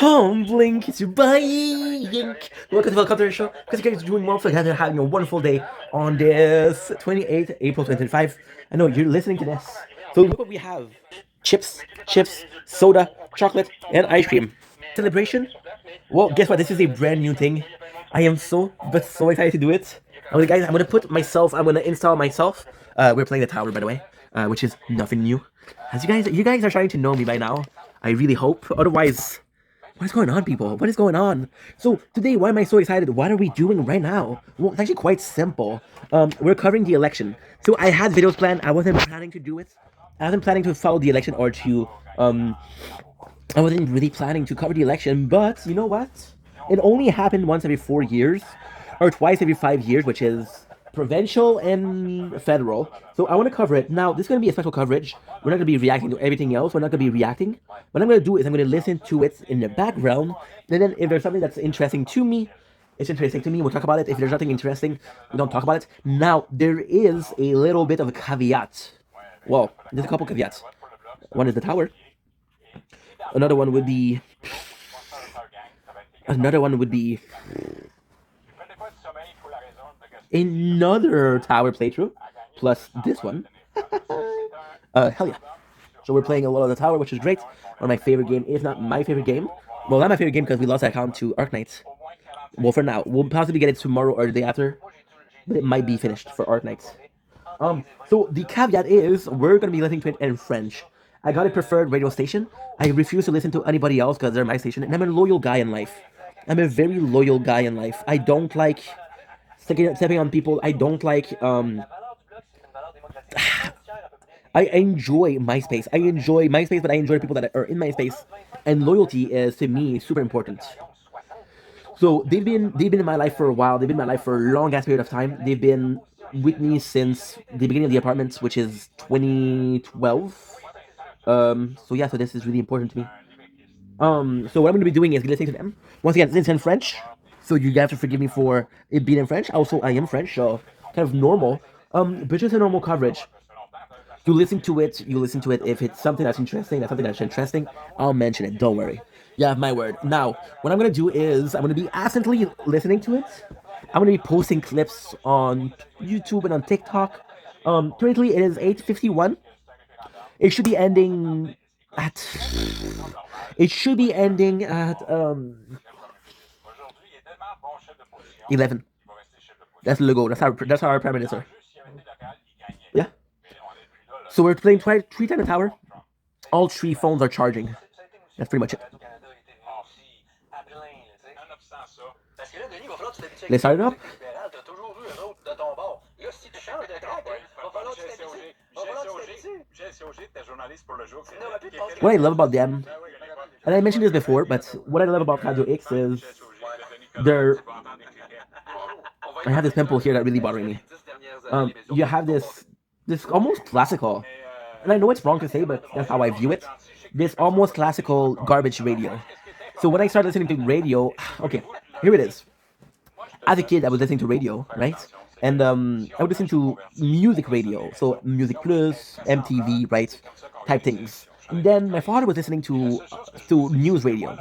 Blink to buying. Welcome to the show. Because you guys are doing well, so you guys are having a wonderful day on this 28th April 2025. I know you're listening to this. So look what we have: chips, soda, chocolate, and ice cream. Celebration. Well, guess what? This is a brand new thing. I am so excited to do it. Guys, I'm gonna install myself. We're playing the tower, by the way, which is nothing new. As you guys are starting to know me by now. I really hope. Otherwise, what is going on, people? What is going on? So today, why am I so excited? What are we doing right now? Well, it's actually quite simple. We're covering the election. So I had videos planned. I wasn't planning to do it. I wasn't planning to follow the election or to I wasn't really planning to cover the election, but you know what? It only happened once every 4 years, or twice every 5 years, which is provincial and federal. So I want to cover it. Now, this is going to be a special coverage. We're not going to be reacting to everything else. We're not going to be reacting. What I'm going to do is I'm going to listen to it in the background, and then if there's something that's interesting to me, it's interesting to me, we'll talk about it. If there's nothing interesting, we don't talk about it. Now, there is a little bit of a caveat. Well, there's a couple caveats. One is the tower. Another one would be another tower playthrough plus this one. Hell yeah. So we're playing a lot of the tower, which is great. One of my favorite game, if not my favorite game. Well, not my favorite game because we lost that account to Arknights. Well, for now, we'll possibly get it tomorrow or the day after, but it might be finished for Arknights. So the caveat is we're gonna be listening to it in French. I got a preferred radio station. I refuse to listen to anybody else because they're my station, and I'm a loyal guy in life. I'm a very loyal guy in life. I don't like stepping on people. I don't like I enjoy MySpace. I enjoy MySpace, but I enjoy people that are in MySpace, and loyalty is to me super important. So they've been in my life for a while. They've been in my life for a long ass period of time. They've been with me since the beginning of the apartment, which is 2012. So yeah, so this is really important to me. So what I'm gonna be doing is listening to them. Once again, it's in French, so you have to forgive me for it being in French. Also, I am French, so kind of normal. But just a normal coverage. You listen to it. If it's something that's interesting, I'll mention it. Don't worry. You have my word. Now, what I'm gonna do is I'm gonna be absently listening to it. I'm gonna be posting clips on YouTube and on TikTok. Currently it is 8:51. It should be ending at 11. That's Lego. That's our prime minister. Yeah. So we're playing three times the tower. All three phones are charging. That's pretty much it. Let's start it up. What I love about them, and I mentioned this before, but what I love about Radio X is I have this pimple here that really bothering me. You have this almost classical, and I know it's wrong to say, but that's how I view it. This almost classical garbage radio. So when I started listening to radio, okay, here it is. As a kid, I was listening to radio, right? And I would listen to music radio, so Music Plus, MTV, right, type things. And then my father was listening to news radio.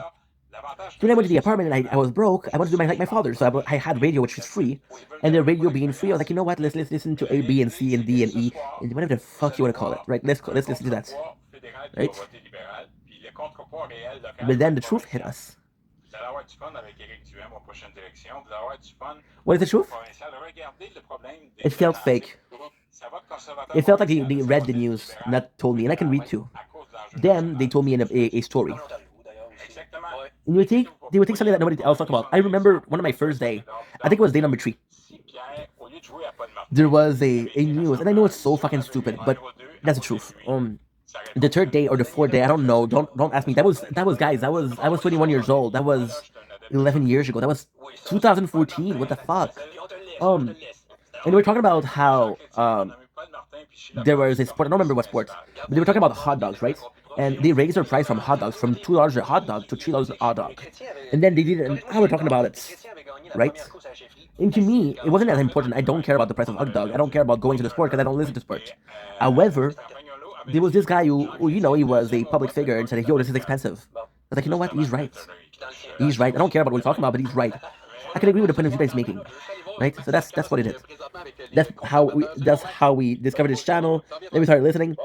Then I went to the apartment and I was broke. I wanted to do like my father, so I had radio, which was free. And the radio being free, I was like, you know what? Let's listen to A, B, and C, and D, and E, and whatever the fuck you want to call it, right? Let's listen to that, right? But then the truth hit us. What is the truth? It felt fake. It felt like they read the news, not told me, and I can read too. Then they told me in a story. And they would take something that nobody else talked about. I remember one of my first day, I think it was day number 3. There was a news, and I know it's so fucking stupid, but that's the truth. The 3rd day or the 4th day, I don't know. Don't ask me. That was guys. I was 21 years old. That was 11 years ago. That was 2014. What the fuck? And we were talking about how there was a sport. I don't remember what sport, but they were talking about hot dogs, right? And they raised their price from hot dogs from $2 a hot dog to $3 a hot dog. And then they did an hour talking about it, right? And to me, it wasn't as important. I don't care about the price of hot dog. I don't care about going to the sport because I don't listen to sport. However, there was this guy who, you know, he was a public figure and said, yo, this is expensive. was like, you know what? He's right. He's right. I don't care about what he's talking about, but he's right. I can agree with the point of view that he's making, right? So that's what it is. That's how we discovered this channel. Then we started listening.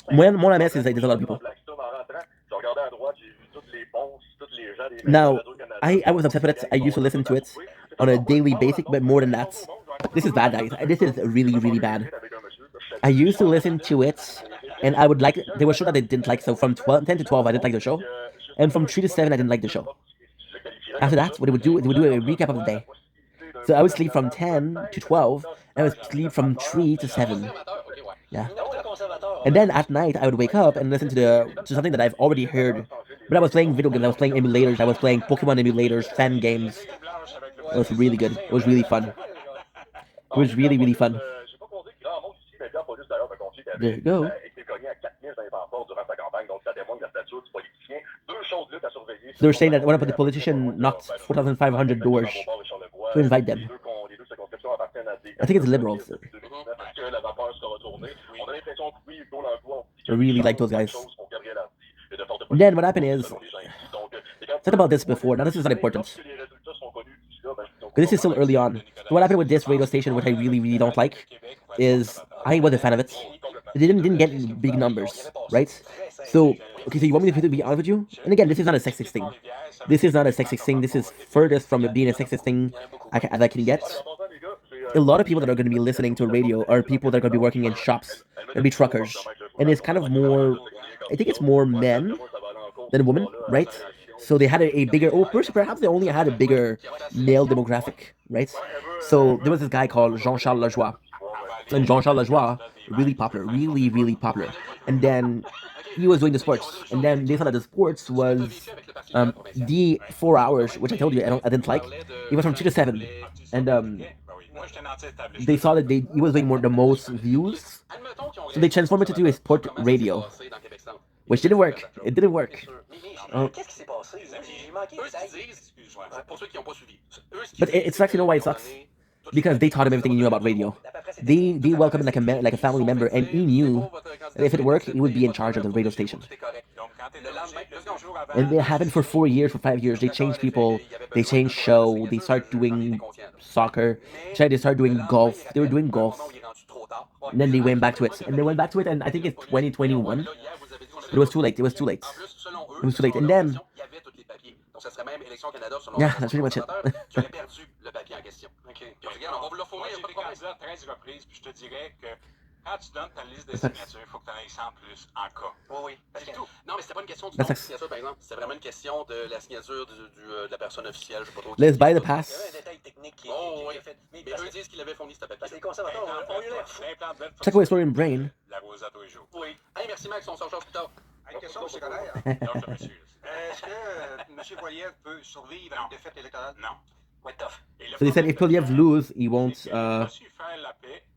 When mon la messe is like there's a lot of people. Now, I was upset with it. I used to listen to it on a daily basis, but more than that, this is bad, guys. This is really, really bad. I used to listen to it, and I would like. There were shows that I didn't like. So from 10 to 12, I didn't like the show, and from 3 to 7, I didn't like the show. After that, what they would do a recap of the day. So I would sleep from 10 to 12, and I would sleep from 3 to 7. Yeah. And then at night, I would wake up and listen to something that I've already heard. But I was playing video games, I was playing emulators, I was playing Pokemon emulators, fan games. It was really good. It was really fun. It was really, really fun. There you go. They were saying that one of the politicians knocked 4,500 doors to invite them. I think it's liberals. I really like those guys. And then what happened is, I talked about this before. Now this is not important. But this is still early on. So what happened with this radio station, which I really, really don't like, is I wasn't a fan of it. It didn't get big numbers, right? So, okay, so you want me to be honest with you? And again, this is not a sexist thing. This is not a sexist thing. This is furthest from being a sexist thing that I can get. A lot of people that are going to be listening to radio are people that are going to be working in shops, going to be truckers. And it's kind of more, I think it's more men than women, right? So they had a bigger, perhaps they only had a bigger male demographic, right? So there was this guy called Jean-Charles Lajoie. And Jean-Charles Lajoie, really popular, really, really popular. And then he was doing the sports. And then they thought that the sports was the 4 hours, which I told you I didn't like. It was from 3 to 7. And they saw that he was doing the most views. So they transformed it into a sport radio. Which didn't work. It didn't work. But it's actually, you know why it sucks? Because they taught him everything he knew about radio. They welcomed him like a family member, and he knew that if it worked, he would be in charge of the radio station. And it happened for 4 years, for 5 years. They changed people, they changed show, they started doing soccer, they started doing golf. They were doing golf. And then they went back to it. And they went back to it, and I think it's 2021. But it was too late. It was too late. It was too late. And then, yeah, that's pretty much it. Quand tu donnes ta liste de signatures, il faut que tu en aies 100 plus en cas. Oui, c'est tout. Non, mais c'était pas une question du nombre de signatures, par exemple. C'était vraiment une question de la signature de la personne officielle. Je sais pas trop. Let's buy the pass. Il y avait un détail technique qui est fait. Mais eux disent qu'ils l'avaient fourni, ce papier. C'est conservateur. On lui l'a. Check away story in brain. La rosette tous les jours. Oui. Allez, merci Max, on s'en charge plus tard. Une question, M. Coderre. Non, je monsieur. Est-ce que M. Poilievre peut survivre à une défaite électorale? Non. So they said if Poilievre lose, he won't.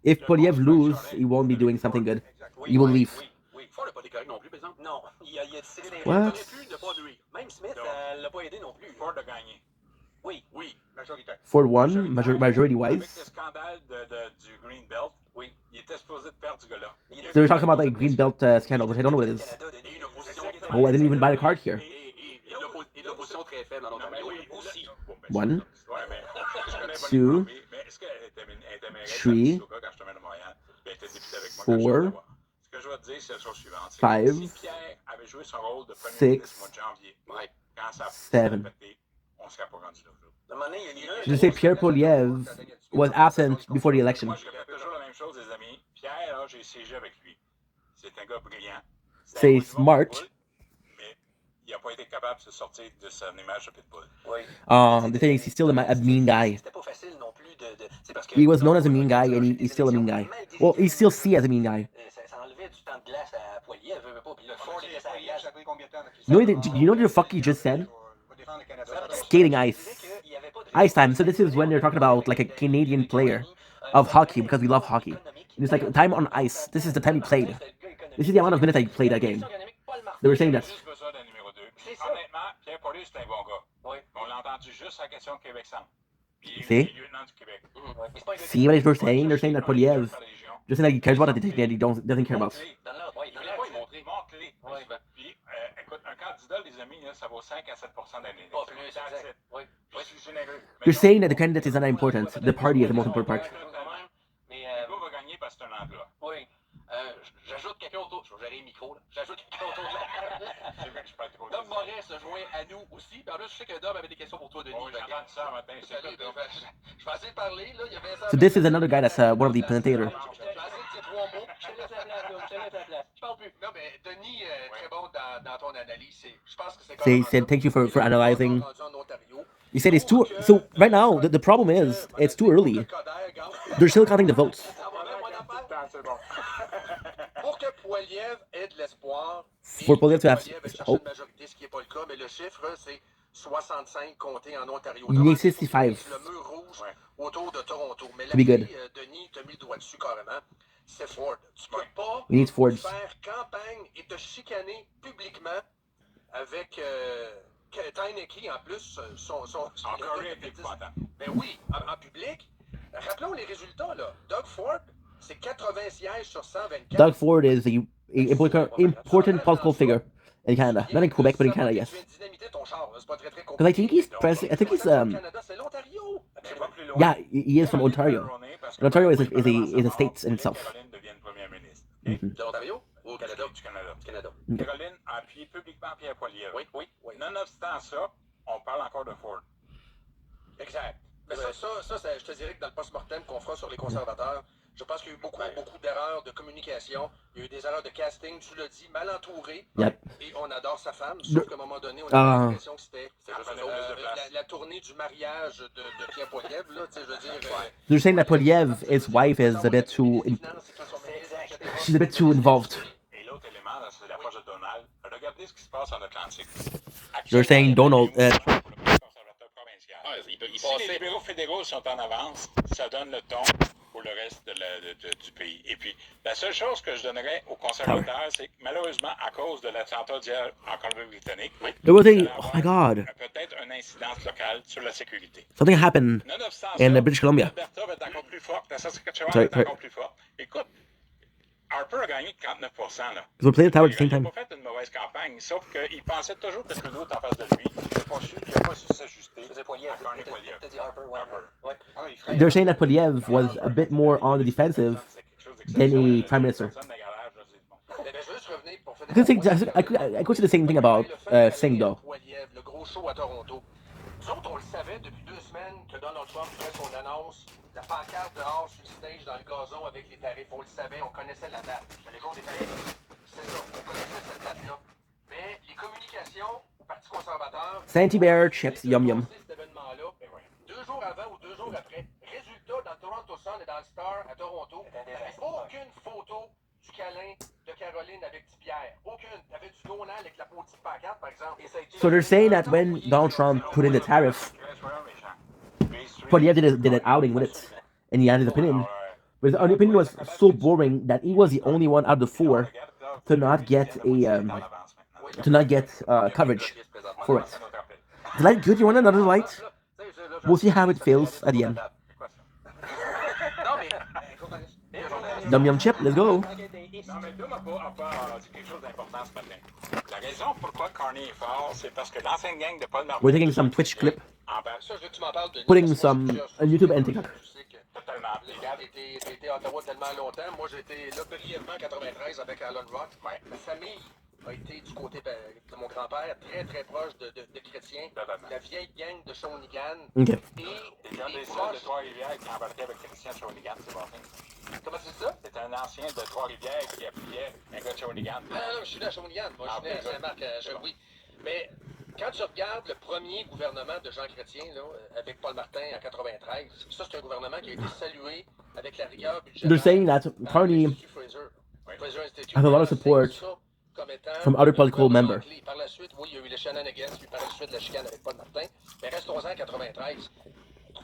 If Poilievre lose, he won't be doing something good. He will leave. Ford n'a pas été correct non plus, par exemple. Non, il a décidé What? de pas nuire. Même Smith l'a pas aidé non plus. Ford a gagné. Oui. Majoritaire. Ford won, majority wise. Avec le scandale du Green Belt, oui, il était supposé de perdre ce gars-là. So they're talking about like Green Belt scandal, which I don't know what it is. Oh, I didn't even buy the card here. Et l'opposition très faible en Ontario aussi. 1, 2, 3, 4, 5, 6, 7. Je sais Pierre Poilievre was absent before the election. Moi, je répète toujours la même chose, les amis. Pierre, là, j'ai siégé avec lui. C'est un gars brillant. Say smart. Mais il n'a pas été capable de se sortir de son image de pitbull. The thing is, he's still a mean guy. He was known as a mean guy, and he's still a mean guy. Well, he's still seen as a mean guy. You know what the fuck he just said? Skating ice. Ice time. So this is when they're talking about like a Canadian player of hockey, because we love hockey. And it's like time on ice. This is the time he played. This is the amount of minutes I played that game. They were saying that. Honnêtement, Pierre Poilievre, c'est un bon gars. On l'a entendu juste à la question Québec Centre. See? See what they're saying? They're saying that Poilievre Just saying that he cares about it, that he doesn't care about. Donne-le, ouais, il voulait pas y montrer. Montre-les. Ouais. Puis, écoute, un candidat, les amis, là, ça vaut 5 à 7 d'année. Pas plus, exact. Oui. C'est généreux. You're saying that the candidate is not important. The party is the most important part. Mais Le gars va gagner parce que c'est un emploi. oui. J'ajoute quelqu'un autour. Je vais gérer le micro, là. J'ajoute quelqu'un autour de la C'est vrai que je peux être trop. Dom Moret se joint à nous aussi. Puis en plus, je sais que Dom avait des questions pour toi, Denis. J'ai entendu ça un matin. Salut, Dom. Je vais essayer de parler, là. Il y avait ça. So this is another guy that's one of the presentators. Je vais essayer de dire 3 mots. Je te laisse la place, Dom. Je te laisse la place. Je parle plus. Non, mais Denis, très bon dans ton analyse. Je pense que c'est So he said, thank you for analyzing. He said it's too. So right now, the problem is it's too early. They're still counting the votes. C'est bon. Pour que Poilievre ait de l'espoir, For Poilievre to have chercher hope. une majorité, ce qui n'est pas le cas, mais le chiffre, c'est 65 comtés en Ontario. You need 65 Le mur rouge autour de Toronto. Mais to be good. Denis, tu as mis le doigt dessus carrément, c'est Ford. Tu peux pas We need Fords. faire campagne et te chicaner publiquement avec Tyneke, en plus, Encore est épouvantable. Mais oui, en public. Rappelons les résultats, là. Doug Ford, c'est 80 sièges sur 124. Doug Ford is a important political figure in Canada, not in Quebec, but in Canada, yes. Because I think he's president. I think he's yeah, he is from Ontario. And Ontario is a state in itself. Caroline devienne première ministre. De l'Ontario ou au Canada? Du Canada. Du Canada. Caroline a appuyé publiquement Pierre Poilievre. Oui. Nonobstant ça, on parle encore de Ford. Exact. Mais ça, je te dirais que dans le post-mortem qu'on fera sur les conservateurs, je pense qu'il y a eu beaucoup d'erreurs de communication. Il y a eu des erreurs de casting, tu l'as dit, mal entouré. Yep. Et on adore sa femme, sauf qu'à un moment donné, on a l'impression que c'était la tournée du mariage de Pierre Poilievre. Là, je veux dire, They're saying that Poilievre, his wife, is a bit too. She's a bit too involved. Et l'autre élément, c'est l'approche de Donald. Regardez ce qui se passe en Atlantique. They're saying Donald. Si les libéraux fédéraux sont en avance, ça donne le ton pour le reste du pays. Et puis, la seule chose que je donnerais aux conservateurs, c'est que malheureusement, à cause de l'attentat d'hier en Colombie-Britannique, There was oh my God, peut-être une incidence locale sur la sécurité. something happened Nonobstant in ça, British Columbia. l'Alberta va être encore plus forte, la Saskatchewan Sorry, va être encore plus forte. Écoute, Harper a gagné 39%. Là. So we played the tower at the same Il n'a time. pas fait une mauvaise campagne, sauf qu'il pensait toujours que Trudeau est en face de lui. Il n'a pas su s'ajuster. c'est Poilievre. T'as dit Harper, ouais. They're saying that Poilievre was a bit more on the defensive than a prime minister. Mais je veux juste revenir pour finir. I could say the same thing about Singh though. Poilievre, le gros show à Toronto. Nous autres, on le savait depuis 2 semaines que Donald Trump ferait son annonce, la pancarte dehors sur le stage dans le gazon avec les tarifs. On le savait, on connaissait la date. Les jours des tarifs, c'est ça, on connaissait cette date-là. Mais les communications au Parti conservateur... Santy Bear chips, yum yum. Cet événement-là, 2 jours avant ou 2 jours après, résultat dans le Toronto Sun et dans le Star à Toronto, t'avais aucune photo du câlin de Caroline avec petit Pierre. Aucune. T'avais du Donald avec la petite pancarte, par exemple. So they're saying that when Donald Trump put in the tariff, Poilievre did an outing with it, and he had his opinion. But his opinion was so boring that he was the only one out of the 4 to not get coverage for it. The light good? You want another light? We'll see how it feels at the end. Yum yum chip, let's go. Non, mais Dom n'a pas dit quelque chose d'important ce matin. La raison pourquoi Carney est fort, c'est parce que l'ancienne gang de Paul Martin... We're taking some Twitch clip, Ça, je veux que tu m'en parles de putting some on YouTube and TikTok. Je sais que t'as été à Ottawa tellement longtemps. Moi, j'ai été là brièvement en 93 avec Alan Rock. Ma famille a été du côté de mon grand-père, très très proche de chrétiens. La vieille gang de Shawinigan. Okay. C'est un des seuls de Trois-Rivières qui a embarqué avec Christian Shawinigan, c'est bon. Comment tu dis ça? C'est un ancien de Trois-Rivières qui appuyait un gars de Shawinigan. Non, je suis né à Shawinigan. Moi, je suis né à Saint-Marc, oui. Mais quand tu regardes le premier gouvernement de Jean Chrétien, là, avec Paul Martin en 93, ça, c'est un gouvernement qui a été salué avec la rigueur budgétaire. They're saying that Carney has a lot of support from other political members. Par la suite, oui, il y a eu les shenanigans, puis par la suite la chicane avec Paul Martin. Mais restons-en en 93.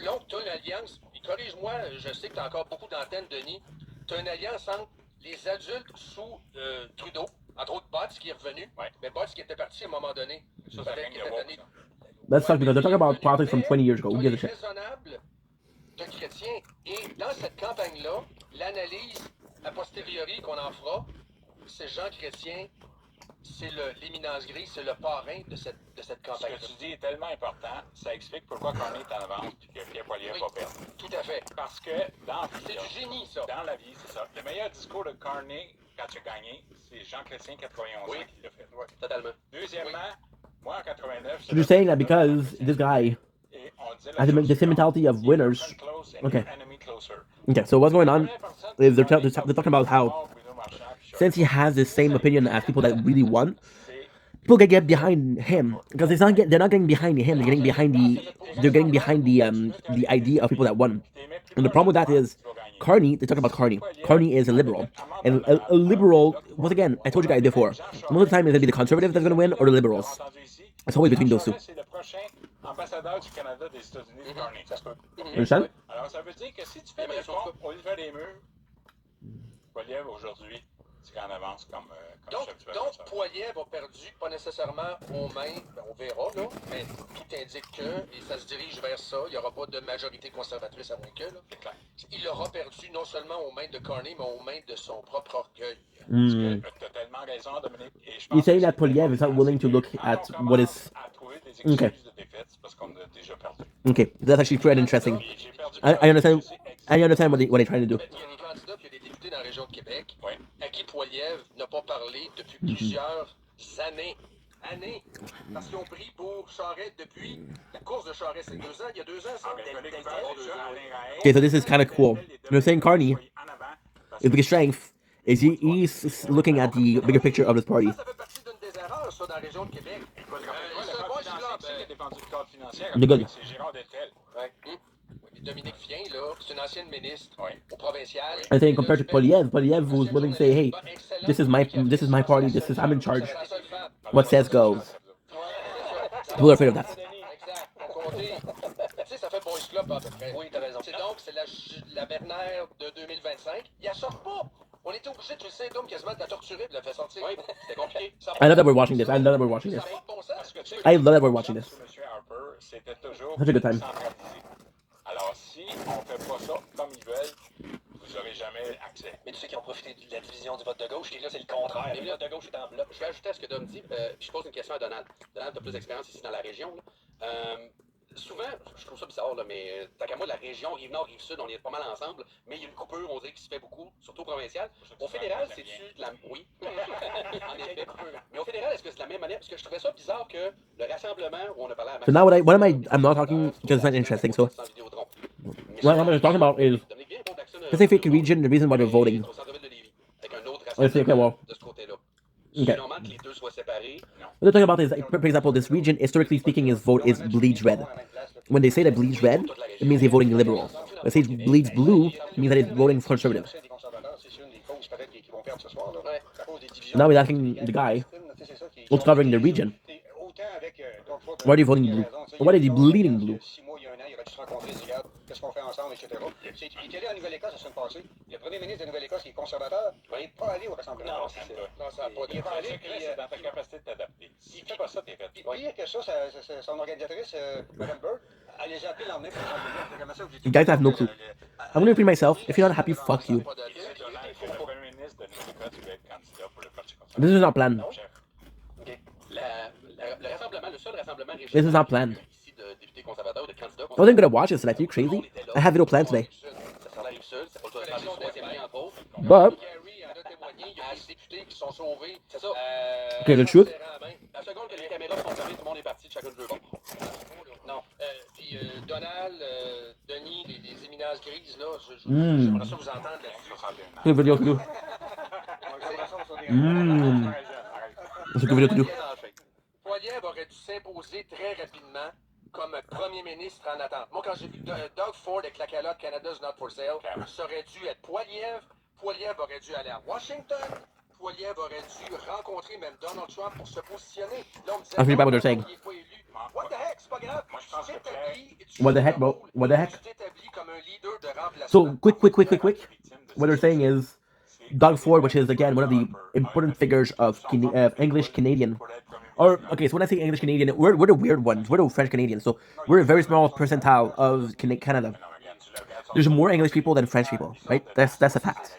Donc, tu as une alliance, puis corrige-moi, je sais que tu as encore beaucoup d'antennes, Denis. Tu as une alliance entre les adultes sous Trudeau, entre autres Botts qui est revenu, mais Botts qui était parti à un moment donné. Ça, ça Avec, règne le woke, ça. Let's talk because they're talking about politics from 20 years ago. Who gives a shit? Raisonnable de chrétiens. Et dans cette campagne-là, l'analyse a posteriori qu'on en fera, c'est Jean Chrétien, c'est l'éminence grise, c'est le parrain de cette Ce campagne. que tu dis est tellement important, ça explique pourquoi Carney est en avance et que Pierre Poilievre Oui. va perdre. Tout à fait. Parce que dans la vie, C'est là, du génie, ça. dans la vie, c'est ça. Le meilleur discours de Carney quand tu as gagné, c'est Jean Chrétien, 91 Oui. ans, qui l'a fait. Oui, totalement. Deuxièmement, moi en 89, So you're saying that because this guy et on disait has la chose the same suivante. mentality of Keep your winners. friend close and Okay. your enemy closer. Okay, so what's going on La première personne, is they're Carney, talking about how Bruno Marchand, puis since he has the same opinion as people that really won, c'est people can get behind him because they're not getting behind him. They're getting behind the idea of people that won. And the problem with that is Carney. They talk about Carney. Carney is a liberal, and a liberal. Once again, I told you guys before. Most of the time, it's gonna be the conservatives that's gonna win or the liberals. It's always between those two. C'est le prochain ambassadeur du Canada des États-Unis, Carney. Ça se peut. You understand? Alors, ça veut dire que si tu fais des ponts au lieu de faire des murs, Poilievre, aujourd'hui, c'est en avance comme chef du Donc Parti. Poilievre a perdu, pas nécessairement aux mains, on verra, là, mais tout indique que, et ça se dirige vers ça, il n'y aura pas de majorité conservatrice à moins que, là. C'est clair. Il aura perdu non seulement aux mains de Carney, mais aux mains de son propre orgueil. Mm. Tu as tellement raison, Dominique. Et je pense You're saying que that c'est Poilievre is not willing to look quand at on what is. commence à trouver des excuses Okay. de défaite, c'est parce qu'on a déjà perdu. Okay, that's actually quite interesting. Et j'ai perdu. I understand. I understand what they're trying to do. Il y a des candidats, puis il y a des députés dans la région de Québec, Oui. à qui Poilievre n'a pas parlé depuis plusieurs années. Parce qu'ils ont pris pour Charest depuis la course de Charest, c'est 2 ans, il y a 2 ans, ça? Okay, so this is kind of cool. They're saying Carney, his biggest strength is he's looking at the bigger picture of his party. Ça fait partie d'une des erreurs, ça, dans la région de Québec. C'est un bon exemple. Qui a défendu le cadre financier? The good. C'est Gérard Deltel. Ouais. Dominique Fien, là, c'est une ancienne ministre Oui. au provincial. I think compared to Polyev was willing to say, "Hey, this is my party. I'm in charge. What says goes." People are afraid of that. Exact. Pour compter. Tu sais, ça fait Boys Club à peu près. Oui, t'as raison. C'est la Bernère de 2025. Il la sort pas. On était obligé, tu le sais, Dom, quasiment de la torturer et de la faire sortir. Oui, c'était compliqué. I love that we're watching this. I love that we're watching this. Ça n'a pas de bon sens. I love that we're watching this. Monsieur Harper, c'était toujours Such a good time. centralisé. Alors, si on ne fait pas ça comme ils veulent, vous n'aurez jamais accès. Mais tu sais qu'ils ont profité de la division du vote de gauche, et là, c'est le contraire. Le vote de gauche est en bloc. Je vais ajouter à ce que Dom dit, puis je pose une question à Donald. Donald, tu as plus d'expérience ici dans la région. Là. Souvent, je trouve ça bizarre, là, mais tant qu'à moi, la région Rive-Nord, Rive-Sud, on est pas mal ensemble, mais il y a une coupure, on dirait, qui se fait beaucoup, surtout provincial. Au fédéral, c'est-tu de la... Oui, en effet. Mais au fédéral, est-ce que c'est de la même manière? Parce que je trouvais ça bizarre que le rassemblement où on a parlé à So now what am I? I'm not talking because it's not interesting. So what I'm talking about is Pacific region. The reason why they're voting. Let's say, okay, well, de ce côté-là. okay. Normalement que les deux soient séparés. What they're talking about is, for example, this region, historically speaking, is bleeds red. When they say that bleeds red, it means they're voting liberal. When they say it bleeds blue, it means that it's voting conservative. Des conservateurs, c'est une des causes peut-être qui vont perdre ce soir. Là. Ouais. À cause des divisions. Now we're asking the guy C'est ça qui- who's covering the region. Autant avec, donc, toi, Why are they voting blue? Why are they bleeding blue? 6 mois, il y a un an, il aurait dû se rencontrer, dire, regarde, qu'est-ce qu'on fait ensemble, etc. Il était allé en Nouvelle-Écosse la semaine passée. Le premier ministre de Nouvelle-Écosse, qui est conservateur, il n'est pas allé au rassemblement. Non, c'est ça. Non, ça n'a pas Il est de pas allé, Le puis, secret, c'est dans ta capacité de t'adapter. Si tu fais pas ça, t'es fait. puis pire que ça, son organisatrice, Mme Bird, elle les a appelés l'emmener pour le comment ça, vous You guys have no clue. I'm gonna repeat myself. If you're not happy, fuck you. pas de- Le premier ministre de Nouvelle-Écosse va être candidat pour le Parti conservateur. This is not planned. Chef. Le rassemblement, le seul rassemblement This is not planned. ici de députés conservateurs ou de candidats I wasn't gonna watch this tonight. Are you crazy? I have video planned today. Ça sort la Rive-Sud, c'est pas le cas de troisième lien, entre autres. But Gary en a témoigné, il y a des députés qui sont sauvés. C'est ça. Okay, the truth. La seconde que les caméras sont fermées, tout le monde est parti de chacun de deux bords. Non. Puis Donald, Denis, les éminences grises, là, j'aimerais ça vous entendre là-dessus. good video to do. It's a good video to do. Poilievre aurait dû s'imposer très rapidement comme premier ministre en attente. Moi, quand j'ai vu Doug Ford avec la calotte Canada's Not for Sale, ça aurait dû être Poilievre. Poilievre aurait dû aller à Washington. Poilievre aurait dû rencontrer même Donald Trump pour se positionner. Là, on me disait, I forget what they're saying. il est pas élu. What the heck, c'est pas grave. Moi, je pense que What the heck, bro? What the heck? Tu t'établis comme un leader de remplacement. So quick. What they're saying is, Doug Ford, which is again one of the important figures of English Canadian. Or okay, so when I say English Canadian, we're the weird ones. We're the French Canadians. So we're a very small percentile of Canada. There's more English people than French people, right? That's a fact.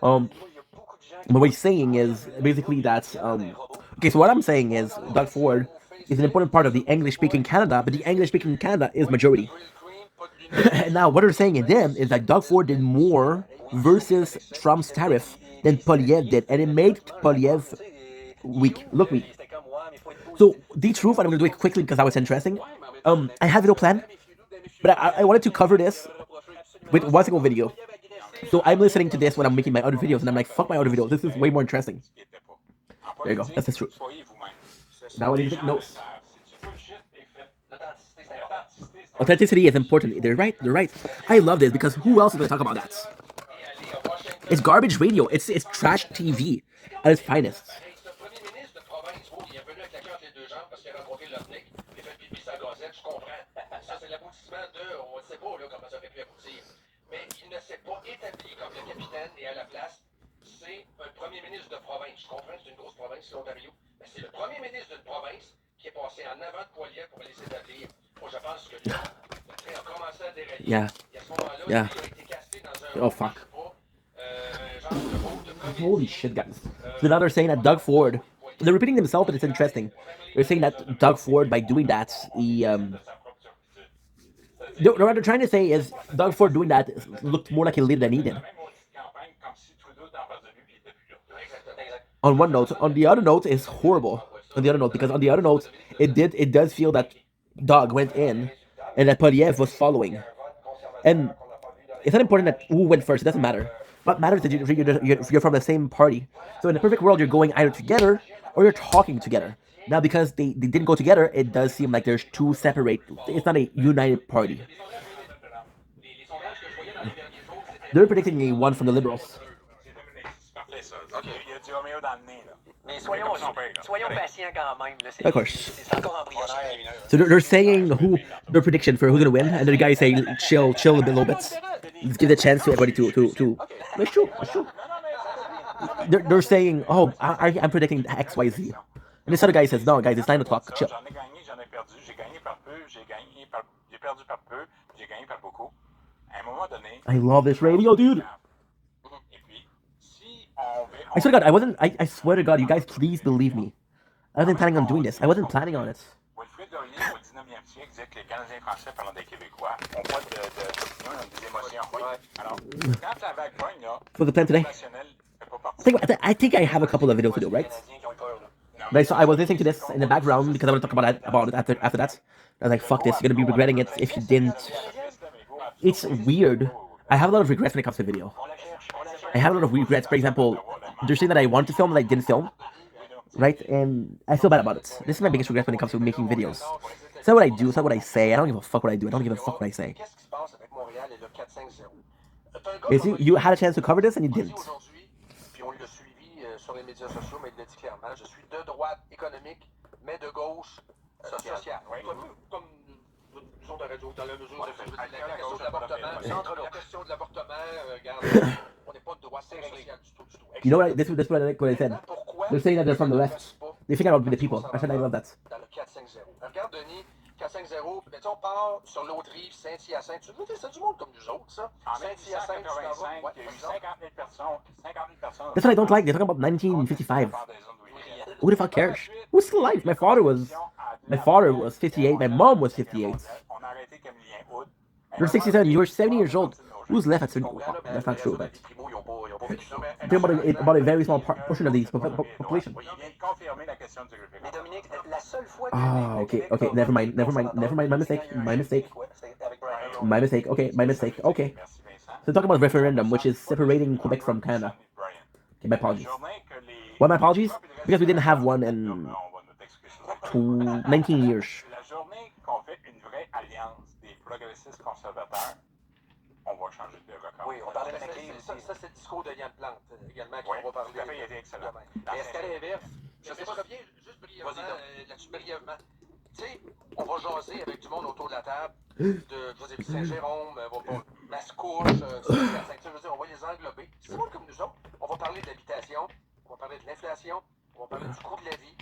But what he's saying is basically that okay. So what I'm saying is Doug Ford is an important part of the English-speaking Canada, but the English-speaking Canada is majority. And now what they're saying in them is that Doug Ford did more versus Trump's tariff than Polyev did, and it made Polyev weak. Look weak. So the truth, and I'm gonna do it quickly because that was interesting. I had a video plan, but I wanted to cover this with one single video. So I'm listening to this when I'm making my other videos, and I'm like, fuck my other videos. This is way more interesting. There you go. That's the truth. Now I need to take notes. Authenticity is important. They're right. They're right. I love this because who else is going to talk about that? It's garbage radio. It's trash TV at its finest. Yeah. Yeah. Oh, fuck. Holy shit, guys. So now they're saying that Doug Ford, they're repeating themselves, but it's interesting. They're saying that Doug Ford, by doing that, he, what they're trying to say is Doug Ford doing that looked more like a leader than he did. On one note, on the other note is horrible. On the other note, because on the other note, it does feel that Doug went in and that Polyev was following. And it's not important that who went first, it doesn't matter. What matters is that you're from the same party. So in the perfect world, you're going either together or you're talking together. Now, because they didn't go together, it does seem like there's two separate. It's not a united party. They're predicting a one from the Liberals. Of course. So they're saying who their prediction for who's gonna win, and the guys say chill a little bit. Let's give the chance to everybody to. That's true. That's true. They're saying, oh, I'm predicting X, Y, Z, and this other guy says, no, guys, it's 9 o'clock. Chill. I love this radio, dude. I swear to God, I swear to God, you guys, please believe me. I wasn't planning on doing this. I wasn't planning on it. For the plan today, I think I have a couple of videos to do, right? Right, so I was listening to this in the background because I want to talk about it after that. I was like, fuck this, you're gonna be regretting it if you didn't. It's weird. I have a lot of regrets when it comes to video. I have a lot of regrets. For example, there's things that I wanted to film that I didn't film, right? And I feel bad about it. This is my biggest regret when it comes to making videos. It's not what I do, it's not what I say. I don't give a fuck what I do. I don't give a fuck what I say. Basically, you had a chance to cover this and you didn't. You know what? This is what I said. They're saying that they're from the left. They think about the people. I love that. That's what I don't like. They're talking about 1955. Who the fuck cares? Who's still alive? My father was 58. My mom was 58. You're 67. You're 70 years old. Who's left at 70? Well, that's not true, but think about a very small portion of the population. Ah, okay. Never mind. My mistake. Okay, my mistake. Okay. So talk about referendum, which is separating Quebec from Canada. Okay, my apologies. Why my apologies? Because we didn't have one in 19 years. On va changer de record. Oui, on parlait de ça, c'est le discours de Yann Plante également qui va parler. Il a été excellent. Et est-ce qu'à l'inverse, je reviens juste brièvement là-dessus, brièvement. Tu sais, on va jaser avec du monde autour de la table, de Saint-Jérôme, Mascouche, on va les englober. C'est le monde comme nous autres. On va parler de l'habitation, on va parler de l'inflation, on va parler du coût de la vie.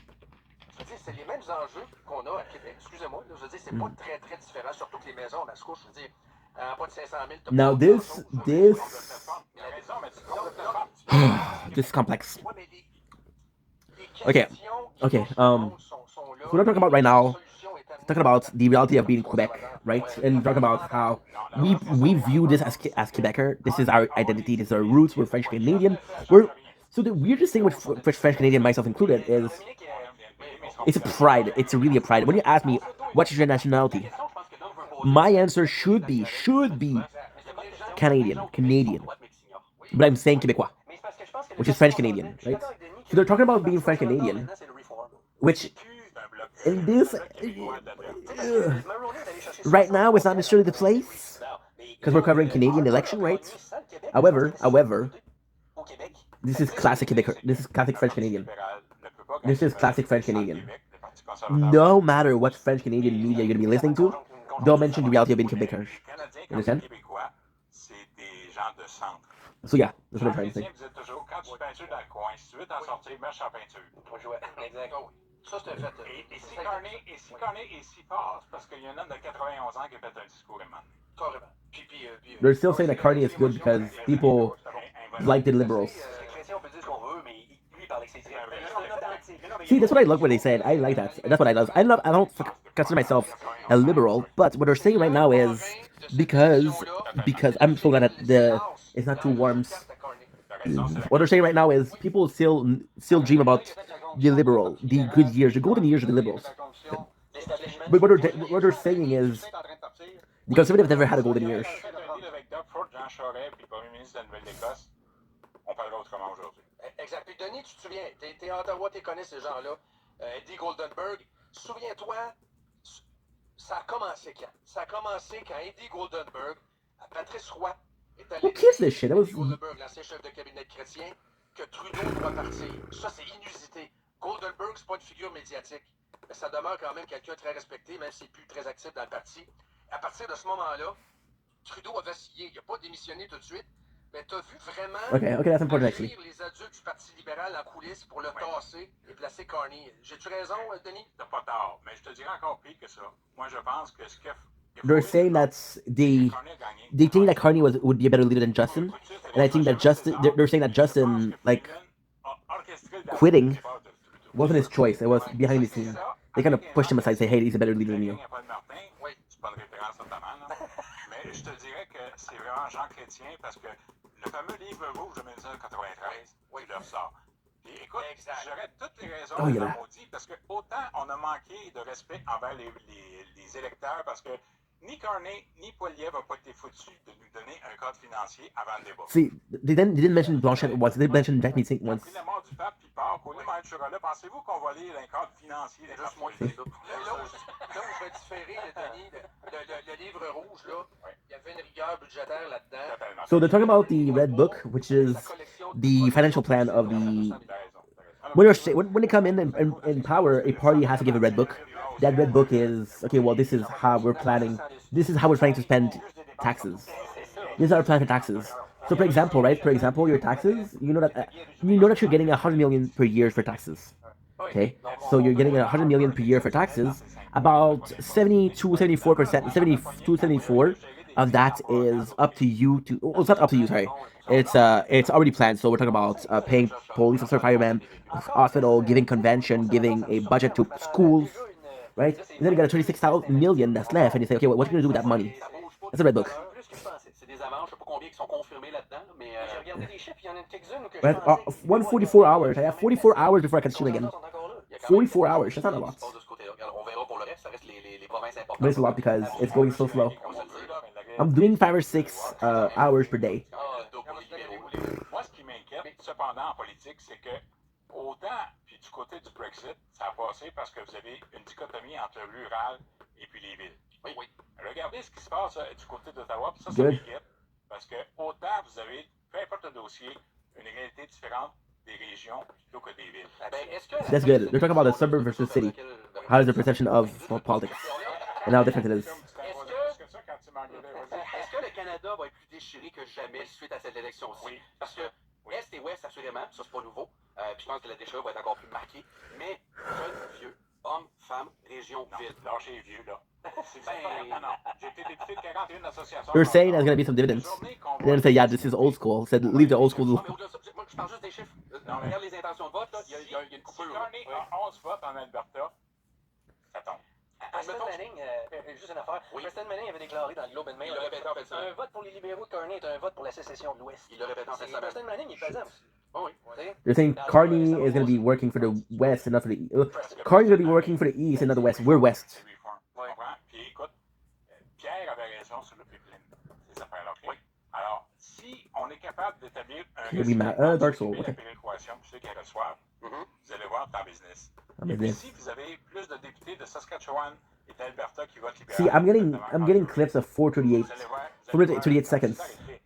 Je veux dire, c'est les mêmes enjeux qu'on a à Québec. Excusez-moi, je veux dire, c'est pas très, très différent, surtout que les maisons à Mascouche, je veux dire, pas de 500 000. Now this This is complex. Ouais, mais les Okay. questions qui Okay. sont là. So what we're talking about right now, La solution est amenée talking about the reality of being Quebec, right? And talking about how we view this as Quebecer. This is our identity. This is our roots. We're French Canadian. So the weirdest thing with French Canadian, myself included, is it's a pride. It's really a pride. When you ask me what is your nationality, my answer should be Canadian. But I'm saying Quebecois, which is French Canadian, right? So they're talking about being French Canadian, which in this right now is not necessarily the place because we're covering Canadian election, right? However, this is classic Quebec. This is classic French Canadian. This is classic French Canadian. No matter what French Canadian media you're gonna be listening to, they'll mention the reality of being Quebecers. You understand? So yeah, that's what I'm trying to say. Vous êtes toujours, quand tu peintures dans le coin, si tu veux t'en sortir, mets en peinture. Exact. Ça, c'était fait. Et si Carnet est si fort, parce qu'il y en a de 91 ans qui a fait un discours, man. Carrément. They're still saying that Carney is good because people like the liberals. See, that's what I love when they say it. I like that. That's what I love. I don't consider myself a liberal, but what they're saying right now is because I'm so glad that it's not too warm. What they're saying right now is people still dream about the liberal, the good years, the golden years of the liberals. But what they're saying is the conservatives never had a golden years. Exact. Puis Denis, tu te souviens, t'es à Ottawa, tu connais ces gens-là. Eddie Goldenberg. Souviens-toi, ça a commencé quand? Ça a commencé quand Eddie Goldenberg, Patrice Roy, est allé Who cares this shit? That was Goldenberg, l'ancien chef de cabinet chrétien, que Trudeau doit partir. Ça, c'est inusité. Goldenberg, c'est pas une figure médiatique. Mais ça demeure quand même quelqu'un très respecté, même s'il n'est plus très actif dans le parti. À partir de ce moment-là, Trudeau a vacillé. Il n'a pas démissionné tout de suite. Mais t'as vu vraiment okay, that's important actually. les adultes du Parti libéral en coulisses pour le tasser et placer Carney. J'ai-tu raison, Denis? T'as pas tort, mais je te dirais encore pire que ça. Moi, je pense que ce que they're saying that they think that Carney would be a better leader than Justin, and I think that they're saying that Justin like quitting wasn't his choice. It was behind the scenes. They kind of pushed him aside, say, hey, he's a better leader than you. Mais je te dirais que c'est vraiment Jean Chrétien parce que le fameux livre rouge de 1993, il le ressort. Puis écoute, j'aurais toutes les raisons de le maudire parce que autant on a manqué de respect envers les électeurs parce que ni Carney ni Poilievre n'ont pas été foutus de nous donner un cadre financier avant le débat. See, they didn't mention Blanchette once. They mentioned Jack Meeting once. Puis la mort du pape, puis part. Au lieu de mettre là, pensez-vous qu'on va lire un cadre financier des juste moins? Là où je vais différer, Denis, le livre rouge, là, il y avait une rigueur budgétaire là-dedans. So they're talking about the Red Book, which is the financial plan of the. When they come in power, a party has to give a Red Book. That Red Book is okay. Well, this is how we're planning. This is how we're planning to spend taxes. This is our plan for taxes. So, for example, your taxes. You know that you're getting 100 million per year for taxes. Okay, so you're getting 100 million per year for taxes. About 72-74%, 72-74 of that is up to you to. Oh, it's not up to you. Sorry, it's already planned. So we're talking about paying police officer, firemen, hospital, giving convention, giving a budget to schools, right? And then you got a 26 million that's left, and you say, okay, what are you gonna do with that money? That's a Red Book. Right? 144 hours. I have 44 hours before I can stream again. 44 hours. That's not a lot. But it's a lot because it's going so slow. I'm doing 5 or 6 hours per day. Moi, ce qui m'inquiète, cependant, en politique, c'est que autant, puis du côté du Brexit, ça a passé parce que vous avez une dichotomie entre le rural et puis les villes. Oui. Regardez ce qui se passe du côté d'Ottawa, puis ça m'inquiète. Parce que autant vous avez, peu importe le dossier, une réalité différente des régions plutôt que des villes. That's good. They're talking about the suburb versus city. How is the perception of politics and how different it is. Est-ce que le Canada va être plus déchiré que jamais suite à cette élection-ci? Oui. Parce que Est et Ouest, assurément, ça c'est pas nouveau. Puis je pense que la déchirure va être encore plus marquée. Mais jeunes, vieux, hommes, femmes, région, ville. Lâchez les vieux, là. Non. J'ai été député de 41 associations. They're saying there's going to be some dividends. And then say, yeah, this is old school. Said, leave the old school. Moi, je parle juste des chiffres. Non, mais- Regarde les intentions de vote, là, il y a une Si coupure. Carney a 11 votes en Alberta, ça tombe. Preston Manning, juste une affaire. Preston Manning avait déclaré dans le Globe and Mail Il l'a répété en fait ça. un vote pour les libéraux de Carney est un vote pour la sécession de l'Ouest. Il l'a répété en fait ça. Preston Manning, il est pesant aussi. Oh oui. They're saying Carney is going to be working for the West and not for the Carney's going to be working for the East and not the West. We're West. Tu comprends? Puis écoute, Pierre avait raison sur le pipeline. Ces affaires-là. Oui. Alors, si on est capable d'établir un Could be Dark Soul. la Okay. péréquation pour ceux qui reçoivent, vous allez voir en business. I'm Et puis business. si vous avez plus de députés de Saskatchewan et d'Alberta qui votent libéral, See, I'm getting clips of 4:38, vous allez voir, 4:38 seconds.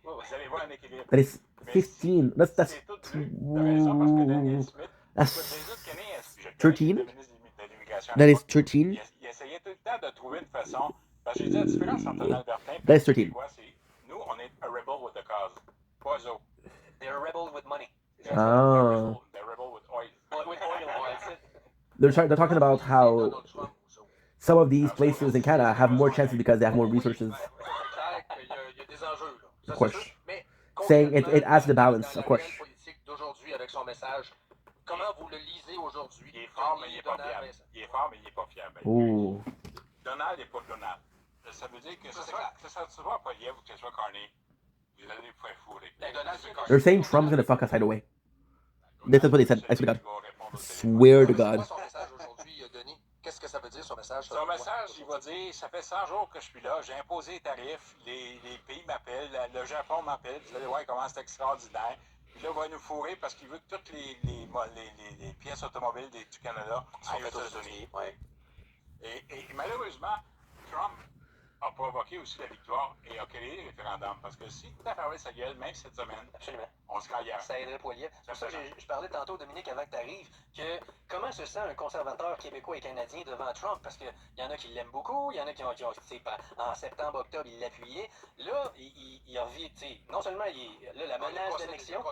Vous allez voir un équilibre. That is 15. That's C'est tout vu. T'as raison, parce que Daniel Smith, that's 13. That is 13. Il essayait tout le temps de trouver une façon. Parce que j'ai dit la différence entre un Albertain et That is un 13. Québécois, c'est nous, on est a rebel with the cause. Pas eux autres. They're a rebel with money. Oh. They're rebel with oil. With oil, that's it. They're talking about how some of these places in Canada have more chances because they have more resources. Il y a des enjeux, là. Ça, Of course. c'est sûr. Mais Saying it adds to the balance, of course. la politique d'aujourd'hui avec son message, comment vous le lisez aujourd'hui? Il est fort, mais il n'est pas Donald, fiable. Vincent. Il est fort, mais il n'est pas fiable. Ooh. Donald n'est pas Donald. Ça veut dire que ça soit Poliev ou que ce soit Carney, vous allez vous faire fourrer. Ben, Donald, c'est They're saying Trump's gonna fuck us either way. This is what they said. I swear to God. Swear to C'est God. quoi son message aujourd'hui, Denis? Qu'est-ce que ça veut dire, son message? Son message, il va dire, ça fait 100 jours que je suis là, j'ai imposé les tarifs, les pays m'appellent, le Japon m'appelle, vous allez voir comment c'est extraordinaire. Puis là, il va nous fourrer parce qu'il veut que toutes les pièces automobiles du Canada aillent aux États-Unis. Ouais. Et malheureusement, Trump a provoqué aussi la victoire et a créé le référendum. Parce que si tout a fermé sa gueule, même cette semaine, Absolument. on sera ailleurs. Ça aiderait Poilievre. C'est pour ça que je parlais tantôt, Dominique, avant que tu arrives, que comment se sent un conservateur québécois et canadien devant Trump? Parce qu'il y en a qui l'aiment beaucoup, il y en a qui ont tu sais, en septembre, octobre, ils l'appuyaient. Là, il revient, tu sais, non seulement la menace d'annexion,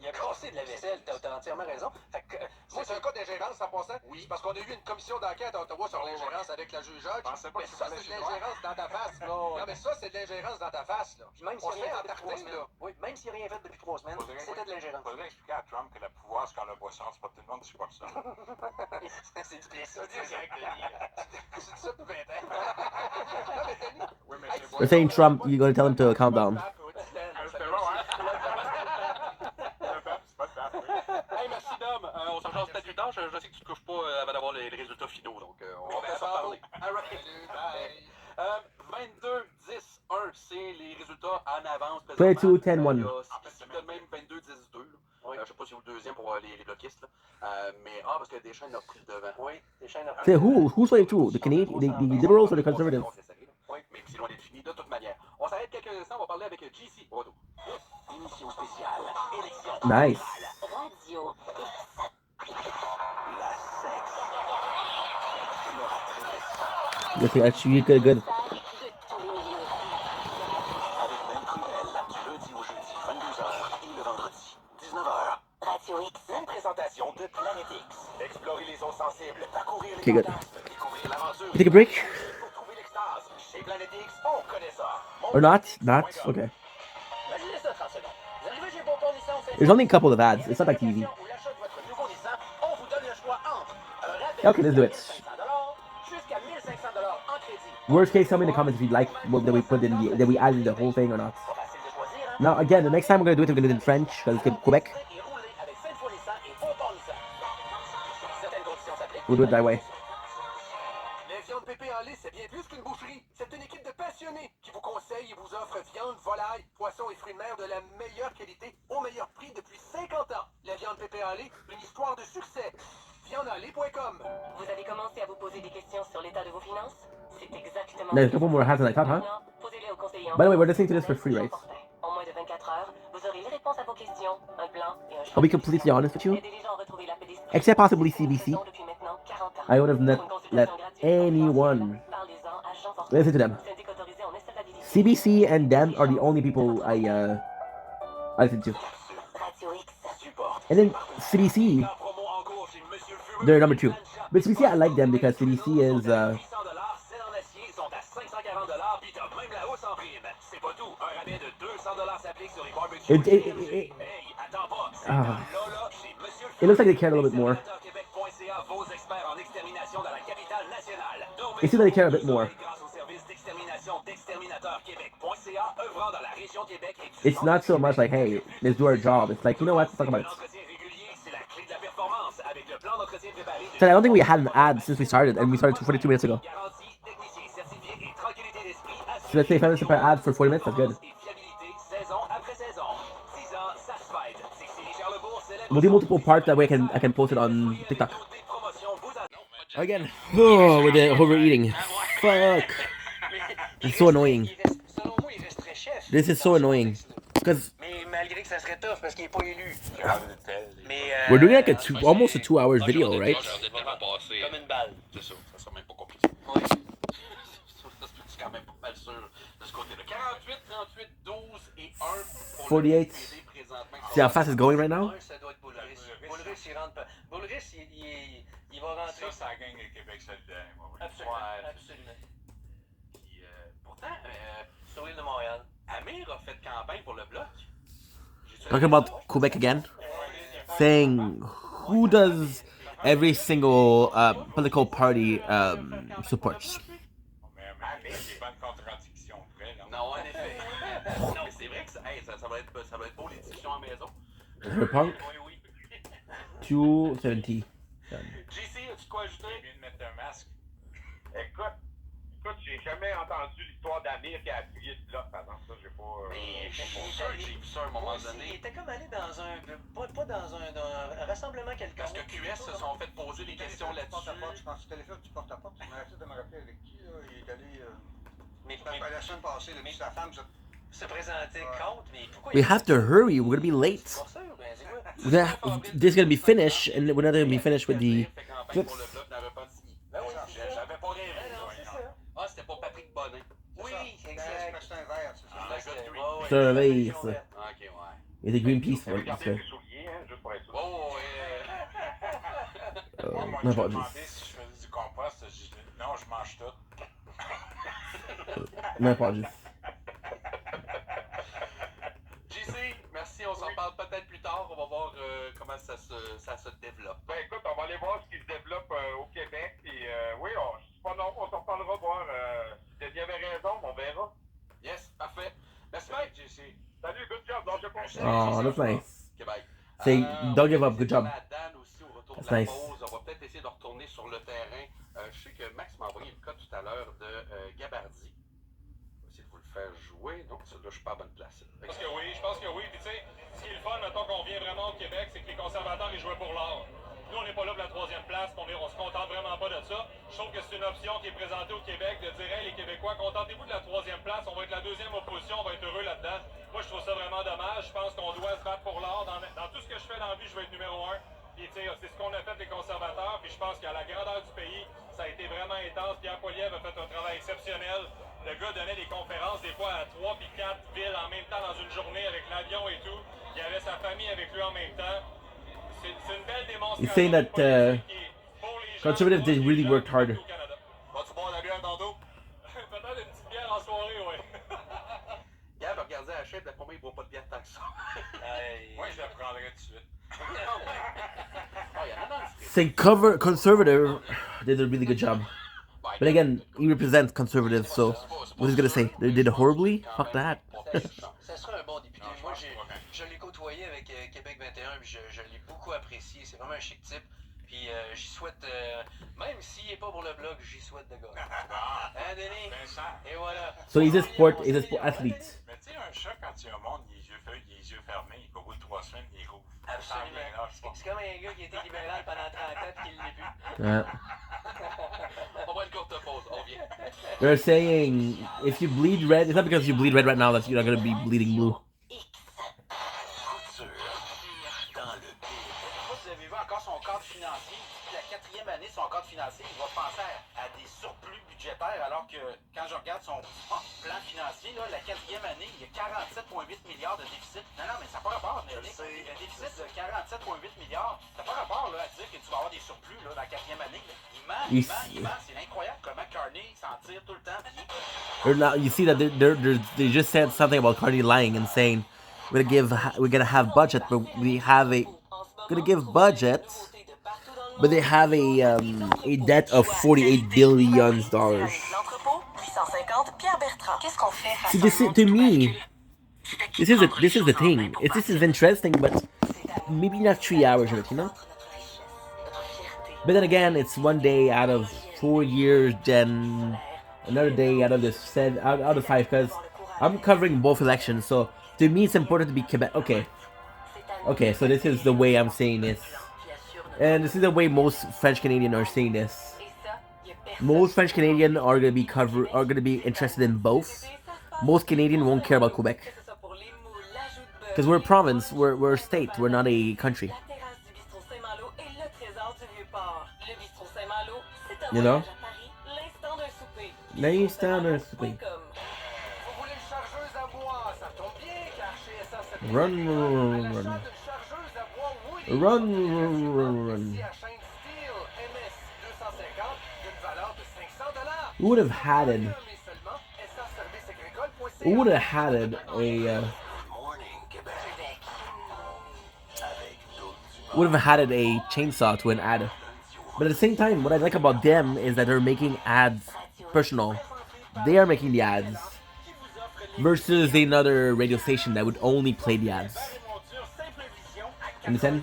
il a cassé de la vaisselle, t'as entièrement raison. Fait que, moi, C'est un cas d'ingérence en passant? Oui. Parce qu'on a eu une commission d'enquête à Ottawa sur l'ingérence avec la juge Hodge. pensais pas Mais que ça, tu c'est de parlais l'ingérence dans ta face. Non, mais ça, c'est de l'ingérence dans ta face, là. puis même On s'il se n'y a fait rien fait depuis 3 entarter, semaines, là. oui, même s'il n'y a rien fait depuis 3 semaines, c'était de l'ingérence. Faudrait expliquer à Trump que le pouvoir, c'est quand le boisson, c'est pas tout le monde qui supporte ça. C'est du plaisir. C'est ça depuis 20 ans. Non, mais Denis, Oui, mais c'est They're saying Trump, you're gonna tell him to calm down. C'est bon, hein? C'est pas de pape, oui. Hey, merci Dom. On s'en change peut-être plus tard. Je sais que tu te couches pas avant d'avoir les résultats finaux, donc on va s'en parler. All right. bye. 22-10-1, c'est les résultats en avance. 22-10-1. Il y a peut-être même 22-10-2. Je sais pas si c'est le deuxième pour les bloquistes. Là. Mais parce que Deschênes a pris devant. Oui, des chaînes à Say who's waiting to? The Canadian, the Liberals or the Conservatives? Oui, mais c'est loin d'être fini de toute manière. On s'arrête quelques instants, on va parler avec JC. Au retour. Émission spéciale. Élection. Nice. Radio This is actually good. de tous les milieux. Avec même Cruel, du lundi au jeudi, 22h et le vendredi, 19h. Radio X. Une présentation de Planète X. Explorer les zones sensibles, parcourir les Okay, good. fantasmes, découvrir l'aventure. Take a break Pour trouver l'extase. Chez Planète X, on connaît ça. or not? Not okay. Imaginez ça 30 secondes. Vous arrivez chez Bonbon Licence. There's only a couple of ads. It's not like TV. Ou l'achat de votre nouveau Nissan, on vous donne le choix entre un rabais Okay, let's do it. de 1500 jusqu'à 1500 en crédit. Worst case, tell me in the comments if you like that we put in that we added the whole thing or not. Pas facile de choisir, hein? Now again, the next time we're gonna do it, we're gonna do it in French because it's Quebec. Et rouler avec Sainte-Foy Nissan et Bonbon Nissan. Certaines conditions s'appliquent. We'll do it that way. Les viandes pépé en lait, c'est bien plus qu'une boucherie. C'est une équipe de passionnés qui vous conseille et vous offre viande, volaille, poissons et fruits de mer de la meilleure qualité au meilleur prix depuis 50 ans. La viande pépé en lait, une histoire de succès. Viandeenlait.com. Vous avez commencé à vous poser des questions sur l'état de vos finances? C'est exactement There's a couple more hats than I thought, huh? Maintenant, posez-les au conseiller en By the way, we're finance. listening to this for free, right? En moins de 24 heures, vous aurez les réponses à vos questions, un plan et un choix. I'll be completely honest with you. Aidez les gens à retrouver la paix d'esprit. Except possibly CBC. Depuis maintenant 40 ans. I would have Pour let une consultation let gratuite anyone Parlez-en à Jean Fortin. listen to them. Syndic autorisé en installabilité. CBC and them are the only people I listen to. Radio X. And then CBC, Promo en cours chez Monsieur le Fumeur. they're number 2. But CBC, I like them because CBC is 800 celles en acier sont à 540 puis t'as même la hausse en prime. C'est pas tout. Un rabais de 200 s'applique sur les barbecues. It- it- it- Hey, attends pas. Ah. It looks like they cared a little bit more. It seems like they care a bit more. It's not so much like, hey, let's do our job. It's like, you know what, let's talk about it. So I don't think we had an ad since we started, and we started 42 minutes ago. So let's say 5 minutes per ad for 40 minutes, that's good. We'll do multiple parts, that way I can post it on TikTok. Again, oh, with the overeating. Fuck. It's so annoying. This is so annoying. Because we're doing like almost a 2 hours video, right? 48. See how fast it's going right now? Talking about Quebec again, saying who does every single political party supports. Punk 270. JC, as-tu quoi ajouter? Il vient de mettre un masque. Écoute, j'ai jamais entendu l'histoire d'Amir qui a appuyé ce bloc, par exemple, ça, j'ai pas... Mais je suis sûr que j'ai vu ça à un moment donné. Il était comme allé dans un... Pas dans un rassemblement quelconque. Parce que QS se sont fait poser des questions là-dessus. Je pense que c'était l'effet du porte-à-porte. Je m'arrêtais de me rappeler avec qui, là. Il est allé... Mais la semaine passée, là, sa femme, se présenter contre, mais pourquoi... We have to hurry, we're gonna be late. This is gonna be finished, and we're not gonna be finished with the clips. J'avais pas rêvé. Ah, c'était pour Patrick Bonnet. Oui, exact. C'est un verre, c'est ça. C'est un verre, ça. Ok, ouais. Il y a des Greenpeace pour Avec ça. des souliers, hein, juste pour être sûr. Oh, Moi, Non, je pas me juste. demandais si je faisais du compost. Je dis, non, je mange tout. Non, pas juste. JC, merci, on s'en parle peut-être plus tard. On va voir comment ça se développe. Ben écoute, on va aller voir ce qui se développe au Québec. Et oui, on s'en reparlera voir. Si Denis avait raison, on verra. Yes, parfait. Merci, Mike. JC. Salut, good job. Donc, je continue. Oh, that's nice. Okay, bye. Say, don't give up, good job. Dan aussi, au retour That's de la nice. pause, on va peut-être essayer de retourner sur le terrain. Je sais que Max m'a envoyé le cas tout à l'heure de Gabardi. On va essayer de vous le faire jouer. Donc, celui-là, je suis pas à bonne place. Je pense que oui. Puis tu sais, ce qui est le fun, mettons qu'on vient vraiment au Québec, c'est que les conservateurs, ils jouaient pour l'or. Nous, on n'est pas là pour la troisième place, on se contente vraiment pas de ça. Je trouve que c'est une option qui est présentée au Québec de dire, hey, les Québécois, contentez-vous de la troisième place, on va être la deuxième opposition, on va être heureux là-dedans. Moi, je trouve ça vraiment dommage. Je pense qu'on doit se battre pour l'or. Dans tout ce que je fais dans la vie, je vais être numéro 1. Puis, tu sais, c'est ce qu'on a fait les conservateurs. Puis, je pense qu'à la grandeur du pays, ça a été vraiment intense. Pierre Poilievre a fait un travail exceptionnel. Le gars donnait des conférences, des fois à 3 puis 4 villes en même temps dans une journée avec l'avion et tout. Il avait sa famille avec lui en même temps. C'est une belle démonstration. He's saying that conservatives did really work hard. Vas-tu boire la bière tantôt? Peut-être une petite bière en soirée, ouais. Gab a regardé la chaîne, d'après moi, il ne boit pas de bière tant que ça. Moi, je la prendrais tout de suite. Oh, il y en a dans le frigo. Saying conservative did a really good job. But again, he represents conservatives, so what is he gonna say? They did horribly? Fuck that. Ça sera un bon député. Moi, je l'ai côtoyé avec Québec 21, puis je l'ai beaucoup apprécié. C'est vraiment un chic type. Puis j'y souhaite, même s'il n'est pas pour le blog, j'y souhaite de gars. Hein, Denis? Et voilà. So he's a sport athlete. Mais tu sais, un chat, quand il remonte les yeux fermés, il va au bout de 3 semaines, il rouvre. Absolument. C'est comme un gars qui était libéral pendant 30 ans et qui ne l'est plus. On va une courte pause, on revient. They're saying if you bleed red, it's not because you bleed red right now that you're not gonna be bleeding blue. Vous avez vu encore son cadre financier. La quatrième année, son cadre financier, il va penser à des surplus budgétaires, alors que quand je regarde son plan financier, là, la quatrième année, il y a 47,8 milliards de déficit. Non, mais ça n'a pas rapport, Nick. Un déficit de 47,8 milliards, ça n'a pas rapport là, à dire que tu vas avoir des surplus là, dans la quatrième année. Là. Il ment. C'est incroyable comment Carney s'en tire tout le temps. Now you see that they just said something about Carney lying and saying we're gonna have budget, but we have a gonna give budget, but they have a debt of $48 billion. See, this is, to me, this is the thing. This is interesting, but maybe not 3 hours of it, you know. But then again, it's one day out of 4 years, then another day out of the out of five, because I'm covering both elections. So to me, it's important to be Quebec. Okay. So this is the way I'm saying this, and this is the way most French Canadian are saying this. Most French Canadian are gonna be interested in both. Most Canadian won't care about Quebec because we're a province, we're a state, we're not a country. You know? L'instant d'un souper. Run. Who would have had it? Who would have had it a chainsaw to an ad? But at the same time, what I like about them is that they're making ads personal. They are making the ads versus another radio station that would only play the ads. Understand?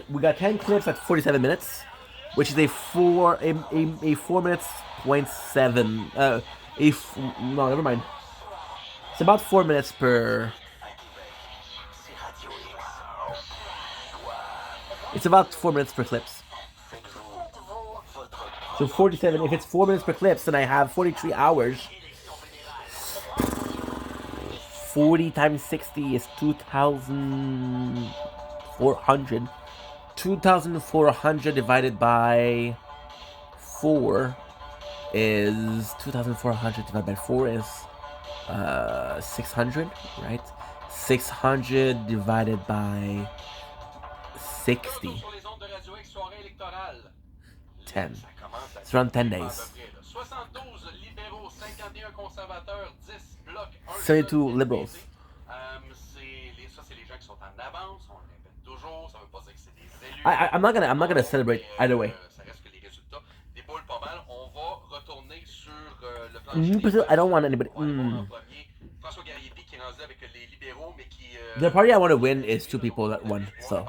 We got 10 clips at 47 minutes, which is a 4 minutes point 7. No, never mind. It's about 4 minutes per. It's about 4 minutes per clips. So 47. If it's 4 minutes per clips, then I have 43 hours. 40 times 60 is 2,400. 2,400 divided by 4 is 2,400 divided by 4 is 600, right? 600 divided by 60. 10. It's around 10 days. 32 liberals. I'm not gonna celebrate either way. I don't want anybody. The party I want to win is 2 people that won. So.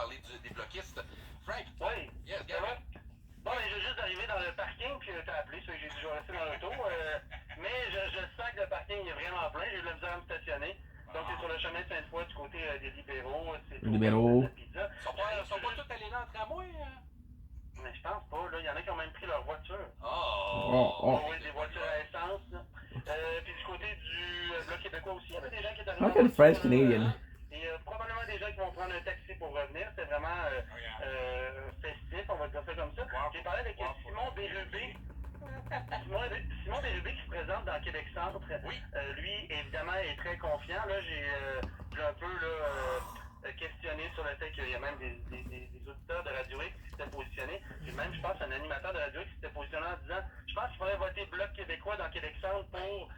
Donc, c'est sur le chemin de Sainte-Foy du côté des libéraux. Libéraux. Ils sont pas tous allés là en tramway? Mais je pense pas. Là, il y en a qui ont même pris leur voiture. Oui, des voitures à essence. Puis du côté du Bloc québécois aussi, il y avait des gens qui étaient arrivés. Fucking French Canadian. Et probablement des gens qui vont prendre un taxi pour revenir. C'est vraiment festif, on va dire ça comme ça. J'ai parlé avec Simon Bérubé. Simon Bérubé qui se présente dans Québec Centre. Oui. Lui, évidemment, est très confiant. Là, j'ai un peu questionné sur le fait qu'il y a même des auditeurs de Radio X qui s'étaient positionnés. J'ai même, je pense, un animateur de Radio X qui s'était positionné en disant je pense qu'il faudrait voter Bloc québécois dans Québec Centre pour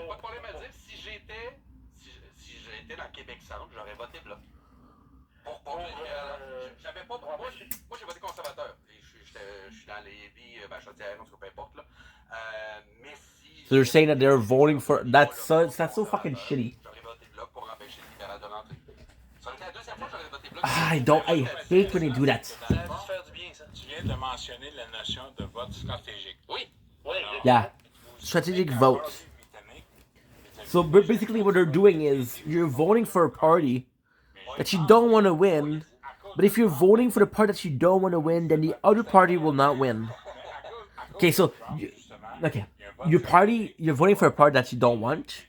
pas de problème à dire, si j'étais dans Québec Centre, j'aurais voté Bloc. J'avais pas. Moi, j'ai voté conservateur. Je suis dans les vies, Chaudière, en tout cas, peu importe. Là. Mais si. So they're saying that they're voting for. That's so fucking shitty. J'aurais voté Bloc pour empêcher le libéral de rentrer. Ça aurait été la deuxième fois que j'aurais voté Bloc. I hate when they do that. Tu viens de mentionner la notion de vote stratégique. Oui. Yeah. Strategic vote. So basically what they're doing is you're voting for a party that you don't want to win, but if you're voting for the party that you don't want to win, then the other party will not win. Okay, so you're voting for a party that you don't want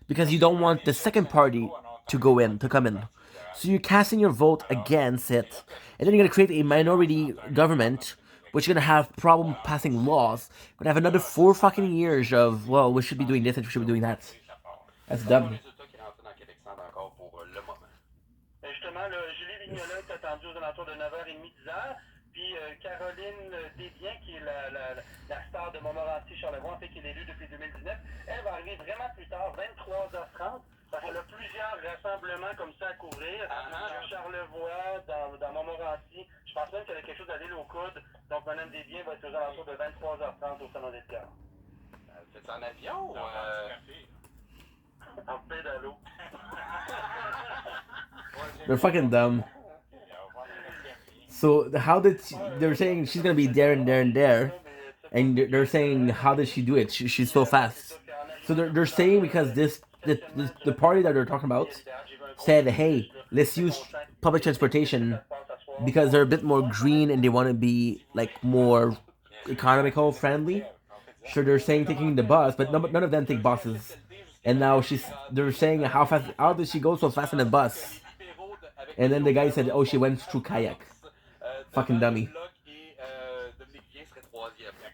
because you don't want the second party to come in. So you're casting your vote against it, and then you're gonna create a minority government, which is gonna have problem passing laws. Gonna have another 4 fucking years of we should be doing this and we should be doing that. That's dumb. Justement, Julie Vignola est attendue aux alentours de 9h30, 10h. Puis Caroline Desbiens, qui est la star de Montmorency-Charlevoix, en fait, qui est élue depuis 2019, elle va arriver vraiment plus tard, 23h30. Parce qu'elle a plusieurs rassemblements comme ça à couvrir. À Charlevoix, dans Montmorency. Je pense même qu'elle a quelque chose à l'île aux Coudes. Donc, Mme Desbiens va être aux alentours de 23h30 au Salon des Théâtres. Faites en avion ou... En pédalo. They're fucking dumb. So how did they're saying she's gonna be there and there and there, and they're saying how did she do it? She's so fast. So they're saying because the party that they're talking about said, hey, let's use public transportation because they're a bit more green and they want to be like more economical friendly. So they're saying taking the bus, but none of them take buses. And now they're saying how did she go so fast in the bus? And then the guy said, oh, she went through kayak. Fucking dummy. La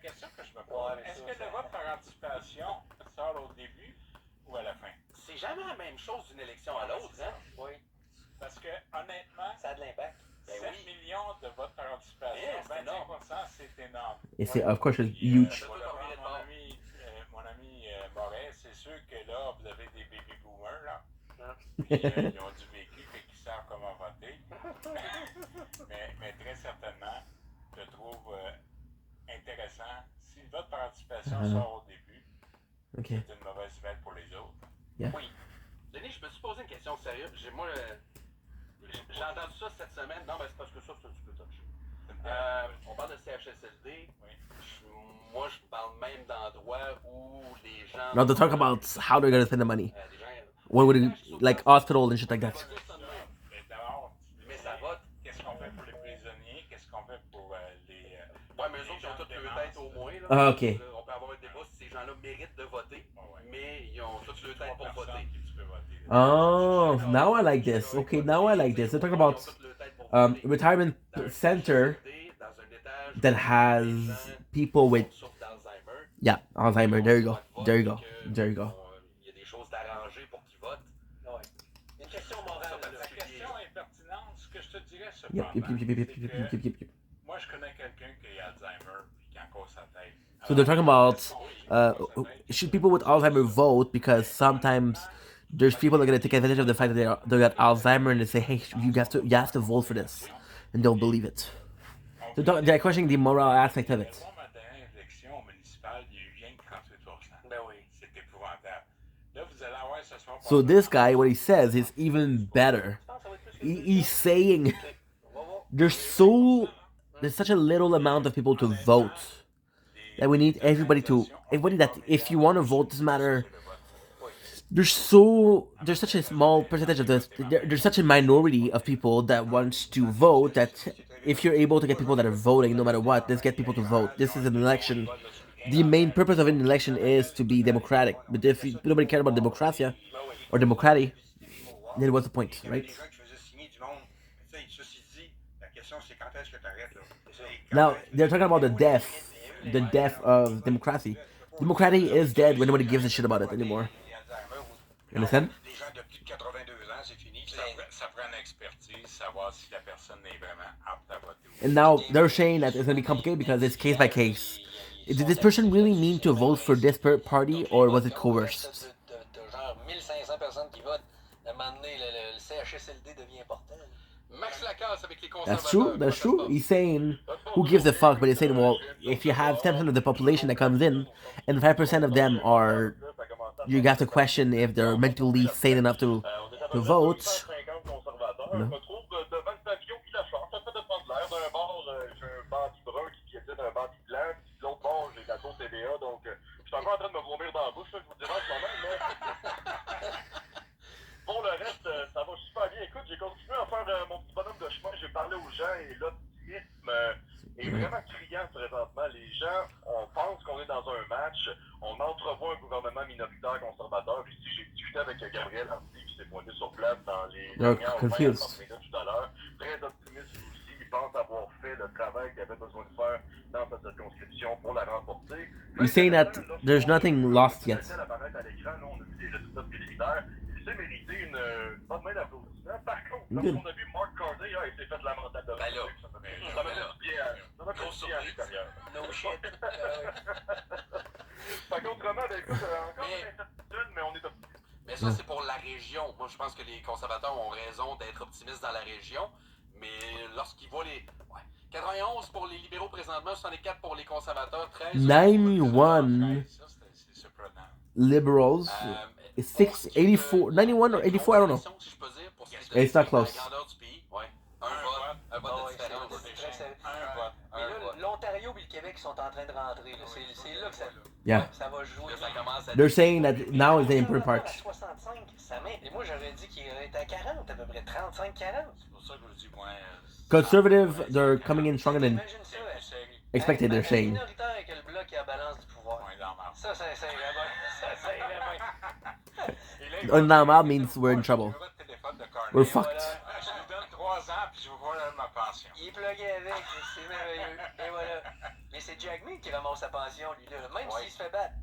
question que je me pose, est-ce que le vote par anticipation sort au début ou à la fin? C'est jamais la même chose d'une élection à l'autre, hein? Oui. Parce que, honnêtement, Ça a de l'impact. 7 millions de votes par anticipation, 25%, c'est énorme. It's of course it's huge. Pour reprendre mon ami Moret, c'est sûr que là, vous avez des baby boomers, là. Puis, ils ont du vécu, fait qu'ils savent comment voter. mais très certainement, je trouve intéressant. Si le vote par anticipation sort au début, c'est une mauvaise nouvelle pour les autres. Yeah. Oui. Denis, je me suis posé une question sérieuse. J'ai entendu ça cette semaine. Non, mais c'est parce que ça, c'est un petit peu touché. On parle de CHSLD. Oui. Moi, je parle même d'endroits où les gens... Now they talk about how they're gonna spend the money. des gens... What would it, like hospital and shit like that. Mais d'abord, Mais ça vote. qu'est-ce qu'on fait pour les prisonniers? Qu'est-ce qu'on fait pour les... Ouais, mais eux autres, ils ont toutes leurs têtes au moins. Là. Ah, ok. On peut avoir un débat si ces gens-là méritent de voter, mais ils ont toutes leurs têtes pour voter. Oh, now I like this. Okay, now I like this. They're talking about retirement center that has people with Alzheimer. There you go. There you go. There you go. Il y a des choses d'arranger pour qu'ils votent. Une question morale. La question est pertinente. Ce que je te dirais Yep, cependant, yep. moi je connais quelqu'un qui a Alzheimer et qui a encore sa tête. So they're talking about should people with Alzheimer vote because sometimes there's people that are gonna take advantage of the fact that they got Alzheimer and they say, hey, you have to vote for this, and they'll believe it. So they're questioning the moral aspect of it. Ma dernière élection municipale, il y a eu rien que 38%. Ben oui. C'est épouvantable. Là, vous allez avoir ce soir. So this guy, what he says is even better. He's saying there's such a little amount of people to vote that we need everybody that if you want to vote, doesn't matter. There's such a small percentage of this. There's such a minority of people that wants to vote that if you're able to get people that are voting, no matter what, let's get people to vote. This is an election. The main purpose of an election is to be democratic. But if nobody cares about democracia or democracy, then what's the point, right? Now they're talking about the death of democracy. Democracy is dead when nobody gives a shit about it anymore. You understand? And now they're saying that it's gonna be complicated because it's case by case. Did this person really mean to vote for this party or was it coerced? Genre 1500 personnes qui votent. À un moment donné, le CHSLD devient important. Max Lacasse avec les conservateurs. That's true. He's saying, who gives a fuck? But he's saying, well, if you have 10% of the population that comes in, and 5% of them are, you have to question if they're mentally sane enough to vote. No. Pour le reste, ça va super bien. Écoute, j'ai continué à faire mon petit bonhomme de chemin. J'ai parlé aux gens et l'optimisme est vraiment criant présentement. Les gens, on pense qu'on est dans un match. On entrevoit un gouvernement minoritaire conservateur. Ici, j'ai discuté avec Gabriel Hardy qui s'est pointé sur place dans les dernières tout à l'heure. Très optimiste aussi. Il pense avoir fait le travail qu'il avait besoin de faire dans cette circonscription pour la remporter. He's saying that there's nothing lost yet. Mérité une bonne main d'applaudissement. Par contre, lorsqu'on a vu Mark Carney, il s'est fait lamentablement. Ça va être bien à l'extérieur. No shit. Fait qu'autrement, ben écoute, encore une incertitude, mais on est optimiste. Mais ça, c'est pour la région. Moi, je pense que les conservateurs ont raison d'être optimistes dans la région. Mais lorsqu'ils voient les... Ouais. 91 pour les libéraux présentement, 64 pour les conservateurs, 13... 91 C'est surprenant. liberals, 684, 91 or 84, I don't know. Si je peux dire, pour ce qui est It's not close. la grandeur du pays, ouais. Un vote de différence. Mais là, l'Ontario et le Québec sont en train de rentrer. Là. C'est là que ça, Yeah. ça va jouer. Là, ça commence à... They're saying that now is the important À part. 65, ça m'aide. Et moi, j'aurais dit qu'il était à 40, à peu près 35-40. C'est pour ça que je vous dis, moi... Conservative, they're coming in stronger than Imagine ça. expected, they're saying. Minoritaire que le bloc qui a balance du pouvoir. Ouais, dans ma... Ça irait bien. Ça irait bien. Unnormal means we're in trouble. We're fucked. Je lui donne 3 ans, puis je vous vois ma pension. Il est plugué avec, c'est merveilleux. Et voilà. Mais c'est Jack Mead qui ramasse sa pension, lui, là, même s'il se fait battre.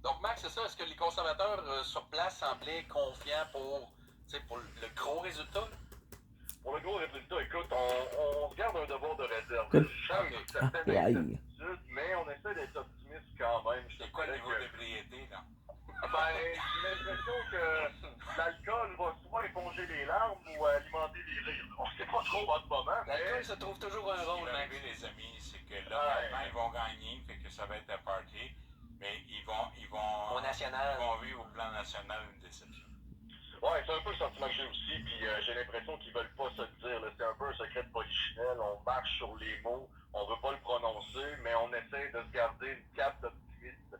Donc, Max, c'est ça. Est-ce que les conservateurs sur place semblaient confiants pour le gros résultat? Pour le gros résultat, écoute, on se garde un devoir de réserve. Good. Je sens une certaine Aïe. incertitude, mais on essaie d'être optimiste quand même. C'est quoi le niveau d'ébriété, là? Ben, j'ai l'impression que l'alcool va soit éponger les larmes ou alimenter les rires. On sait pas trop en ce moment, L'alcool mais... se trouve toujours un Ce qui rôle, va Max. arriver, les amis, c'est que là, maintenant, ils vont gagner, fait que ça va être un party, mais ils vont... Au national. Ils vont vivre au plan national une déception. Ouais, c'est un peu le sentiment que j'ai aussi, puis j'ai l'impression qu'ils veulent pas se le dire. Là. C'est un peu un secret de polichinelle, on marche sur les mots, on veut pas le prononcer, mais on essaie de se garder une cape d'optimiste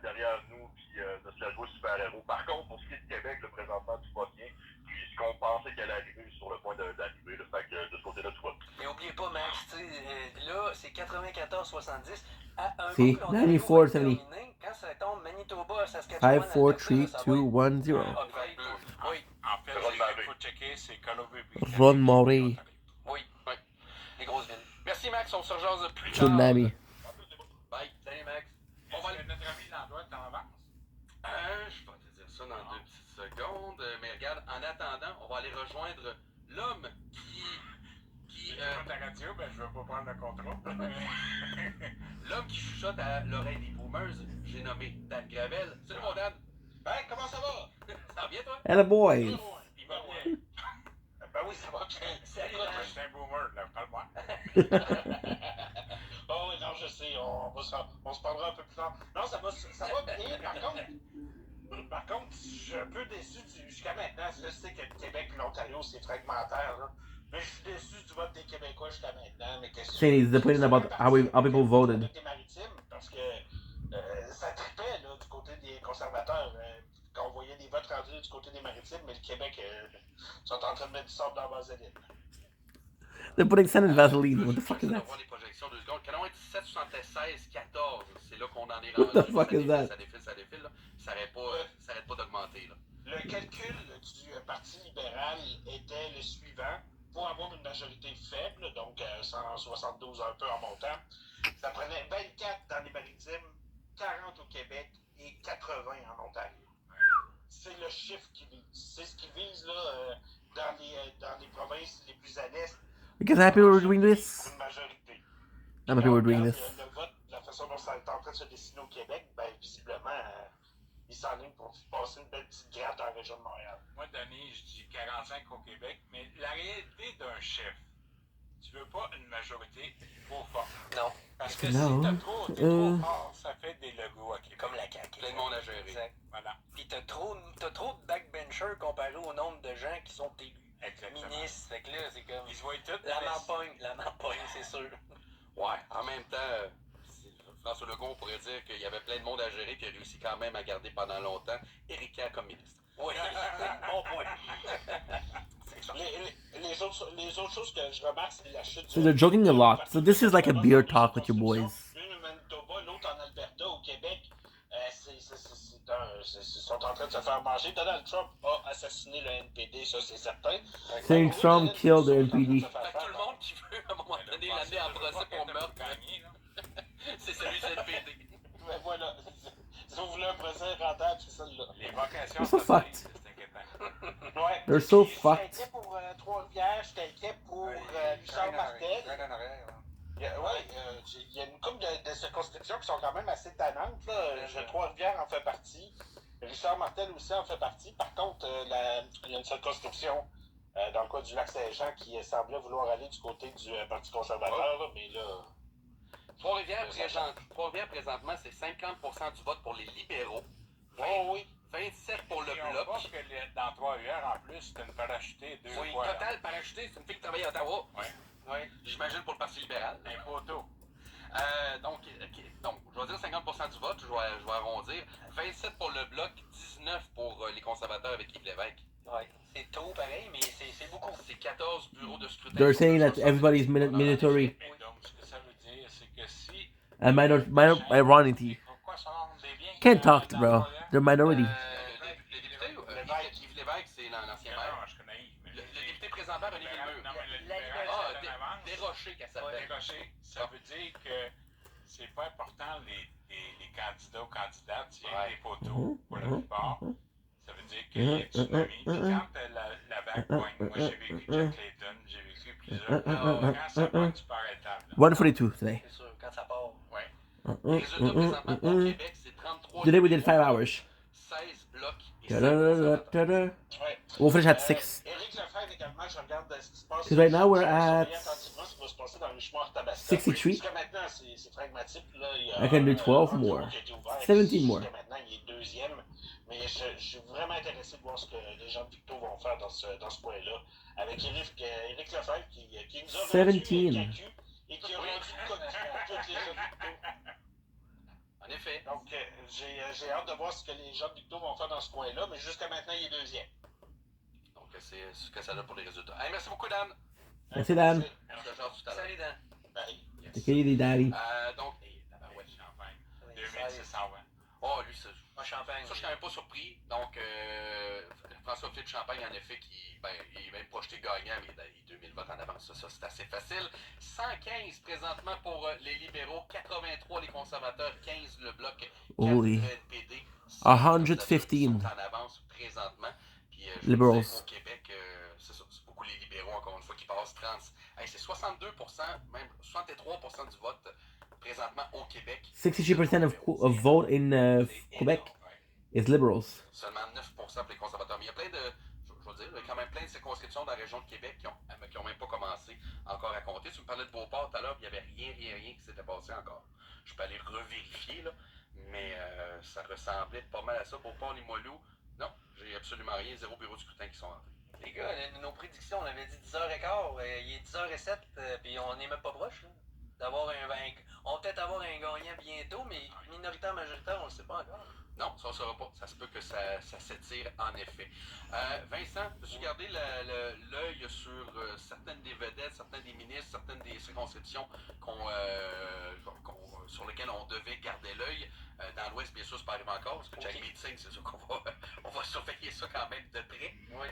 derrière nous, puis de se la jouer super-héros. Par contre, pour ce qui est de Québec, le présentement, tout va bien, puisqu'on pensait qu'elle allait arriver sur le point d'arriver, le fait que de ce côté-là, tout va bien. Mais oubliez pas, Max, tu sais, là, c'est 94-70. À un See, coup, l'Ontario 94, va être 70. terminé. Quand ça tombe, Manitoba, Saskatchewan, 5, 4, 3, 2, 1, 0. Oui, En fait, il faut checker, c'est Colombie. Ron Murray. oui. Les grosses villes. Merci, Max. On se rejase plus tard. Tsunami. Bye. Salut, Max. On va aller notre ami Landois, t'en avance. Je vais te dire ça dans 2 petites secondes. Mais regarde, en attendant, on va aller rejoindre l'homme qui Ta radio, ben je vais pas prendre le contrôle. l'homme qui chuchote à l'oreille des boomers. J'ai nommé Dan Gravel. Salut, mon Dan. Ben, comment ça va? Ça va bien, toi? Hello, boys. Il va bien. Ben oui, ça va bien. Salut, Écoute, Dan. je suis un boomer, là, parle-moi. Oh oui, non, je sais, on se parlera un peu plus tard. Non, ça va bien, par contre, je suis un peu déçu jusqu'à maintenant. Je sais que le Québec et l'Ontario, c'est fragmentaire, là. Mais je suis déçu du vote des Québécois jusqu'à maintenant. Mais qu'est-ce que Saying he's disappointed about how people voted. des maritimes, parce que ça tripait là, du côté des conservateurs. Quand on voyait des votes rendus du côté des maritimes, mais le Québec sont en train de mettre du sable dans la vaseline. They're putting sand in Vaseline. What the fuck is On va that? voir les projections 2 secondes. Canon est 17, 76, 14. C'est là qu'on en est What the rendu. fuck is that? Ça défile, là. Ça arrête pas d'augmenter, là. Le calcul du Parti libéral était le suivant. Pour avoir une majorité faible, donc 172 un peu en montant, ça prenait 24 dans les maritimes, 40 au Québec et 80 en Ontario. C'est le chiffre qui vise. C'est ce qui vise là, dans les provinces les plus à l'est. Because I'm happy we're doing this. Une majorité. I'm happy we're doing Regarde, this. Le vote, la façon dont ça est en train de se dessiner au Québec, ben visiblement, il s'enligne pour passer une belle petite gratte dans la région de Montréal. Moi, Denis, je dis 45 au Québec, mais la réalité d'un chef, tu veux pas une majorité trop forte. Non. Parce que Non. si t'es trop fort, ça fait des logos à Québec. Comme la CAQ. Plein de monde à gérer. Exact. Voilà. Puis t'as trop de backbenchers comparé au nombre de gens qui sont élus. Exactement. Ministres, fait que là, c'est comme... Ils se voient tous. La marpogne, c'est sûr. Ouais, en même temps, François Legault, on pourrait dire qu'il y avait plein de monde à gérer qui a réussi quand même à garder pendant longtemps Éric Kerr comme ministre. Oui, bon point. Les autres choses que je remarque, c'est la chute. So they're joking a lot. So this is like a beer talk with your boys. Une au Manitoba, l'autre en Alberta, au Québec. Ils sont en train de se faire manger. Donald Trump a assassiné le NPD, ça c'est certain. Saying Trump killed the NPD. Fait que tout le monde qui veut, à un moment donné, l'amener en procès pour meurtre, c'est celui du NPD. Mais voilà. Si vous voulez un procès rentable, c'est celle-là. Les vocations, They're so ça, fucked. c'est inquiétant. Ouais. They're so Puis, ça a fucked. été pour 3 Trois-Rivières, j'étais inquiet pour Richard Martel. Il y a une couple de circonscriptions qui sont quand même assez tannantes. Trois-Rivières en fait partie. Richard Martel aussi en fait partie. Par contre, il y a une circonscription dans le cas du Lac-Saint-Jean qui semblait vouloir aller du côté du Parti conservateur. Là, mais là... Trois-Rivières, présentement, c'est 50% du vote pour les libéraux. Oui. 27 pour le Et on bloc. voit que dans Trois-Rivières, en plus, c'est une parachutée deux Oui, fois. total parachuté, c'est une fille qui travaille à Ottawa. Oui. J'imagine pour le Parti libéral. Un poteau. Donc, je vais dire 50% du vote, je vais arrondir. 27 pour le bloc, 19 pour les conservateurs avec Yves Lévesque. Ouais, c'est tôt pareil, mais c'est beaucoup. C'est 14 bureaux de scrutin. They're saying that everybody's military. Et donc, ce que ça veut dire, c'est que si... Minority. Pourquoi son nom des biens? Can't talk, bro. They're minority. Le député, Yves Lévesque, c'est l'ancien maire. Non, je connais Yves. Le député présentement, René Villemur. Non, mais le libéral, Desrochers, qu'elle s'appelle. Desrochers, ça veut dire que c'est pas important les candidats ou candidates, c'est des poteaux pour la plupart. Ça veut dire qu'il y a un tsunami. Puis quand la vague pogne, moi j'ai vécu Jack Layton, j'ai vécu plusieurs. Quand ça pogne, tu pars étable. 142 today. C'est sûr, quand ça part. Ouais. Les résultats présentement au Québec, c'est 33. Today we did 5 hours. 16 blocs et 5 conservateurs. We'll finish at 6. Éric Lefebvre également, je regarde ce qui se passe. Because right now we're at attentivement ce qui va se passer dans le chemin Tabasco. 63. Jusqu'à maintenant, c'est pragmatique. Là, il y a I can do 12 more. 17 more. Jusqu'à maintenant, il est deuxième. Mais je suis vraiment intéressé de voir ce que les gens de Victo vont faire dans ce point-là. Avec Éric Lefebvre qui nous a vendu 17. et qui a rendu le cocu à toutes les gens de Victo. En effet. Donc, j'ai hâte de voir ce que les gens de Victo vont faire dans ce coin-là, mais jusqu'à maintenant, il est deuxième. Donc, c'est ce que ça donne pour les résultats. Hey, merci beaucoup, Dan. Merci, Dan. On se rejoint tout à l'heure. Salut, Dan. Bye. Yes. Take it easy, daddy. Donc, Ouais, champagne. 2600 ouais. oh, lui, c'est. Champagne. Ça, je suis quand même pas surpris. Donc, François-Philippe Champagne, en effet, il est même projeté gagnant, mais il est 2000 votes en avance. Ça, c'est assez facile. 115 présentement pour les libéraux, 83 les conservateurs, 15 le bloc, 4 Holy. le NPD. 115. En avance présentement. Puis, Liberals. au Québec, c'est ça, c'est beaucoup les libéraux, encore une fois, qui passent 30. Hey, c'est 62%, même 63% du vote présentement au Québec. 63% of vote in Quebec is liberals. Seulement 9% pour les conservateurs. Mais il y a plein de, je veux dire, il y a quand même plein de circonscriptions dans la région de Québec qui ont même pas commencé encore à compter. Tu me parlais de Beauport tout à l'heure, il n'y avait rien qui s'était passé encore. Je peux aller revérifier, là, mais ça ressemblait pas mal à ça. Beauport, Limoilou, non, j'ai absolument rien. 0 bureau de scrutin qui sont entrés. Les gars, nos prédictions, on avait dit 10h15, il est 10h07, puis on n'est même pas proche. Là. On va peut-être avoir un gagnant bientôt, mais minoritaire, majoritaire, on ne le sait pas encore. Non, ça ne saura pas. Ça se peut que ça s'étire en effet. Vincent, as-tu gardé l'œil sur certaines des vedettes, certains des ministres, certaines des circonscriptions sur lesquelles on devait garder l'œil? Dans l'Ouest, bien sûr, c'est pas arrivé encore, parce que chaque meeting, c'est sûr qu'on va surveiller ça quand même de près. Oui.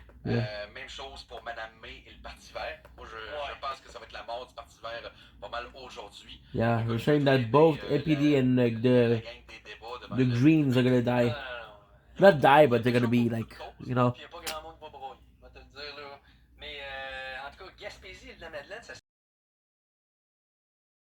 Même chose pour Mme May et le Parti vert. Moi, je pense que ça va être la mort du Parti vert pas mal aujourd'hui. Yeah, they're saying that both NPD and the Greens are gonna die. Not die, but they're gonna be like, you know. Puis il n'y a pas grand monde qui va broyer, on va te le dire là. Mais en tout cas, Gaspésie et la Madeleine, ça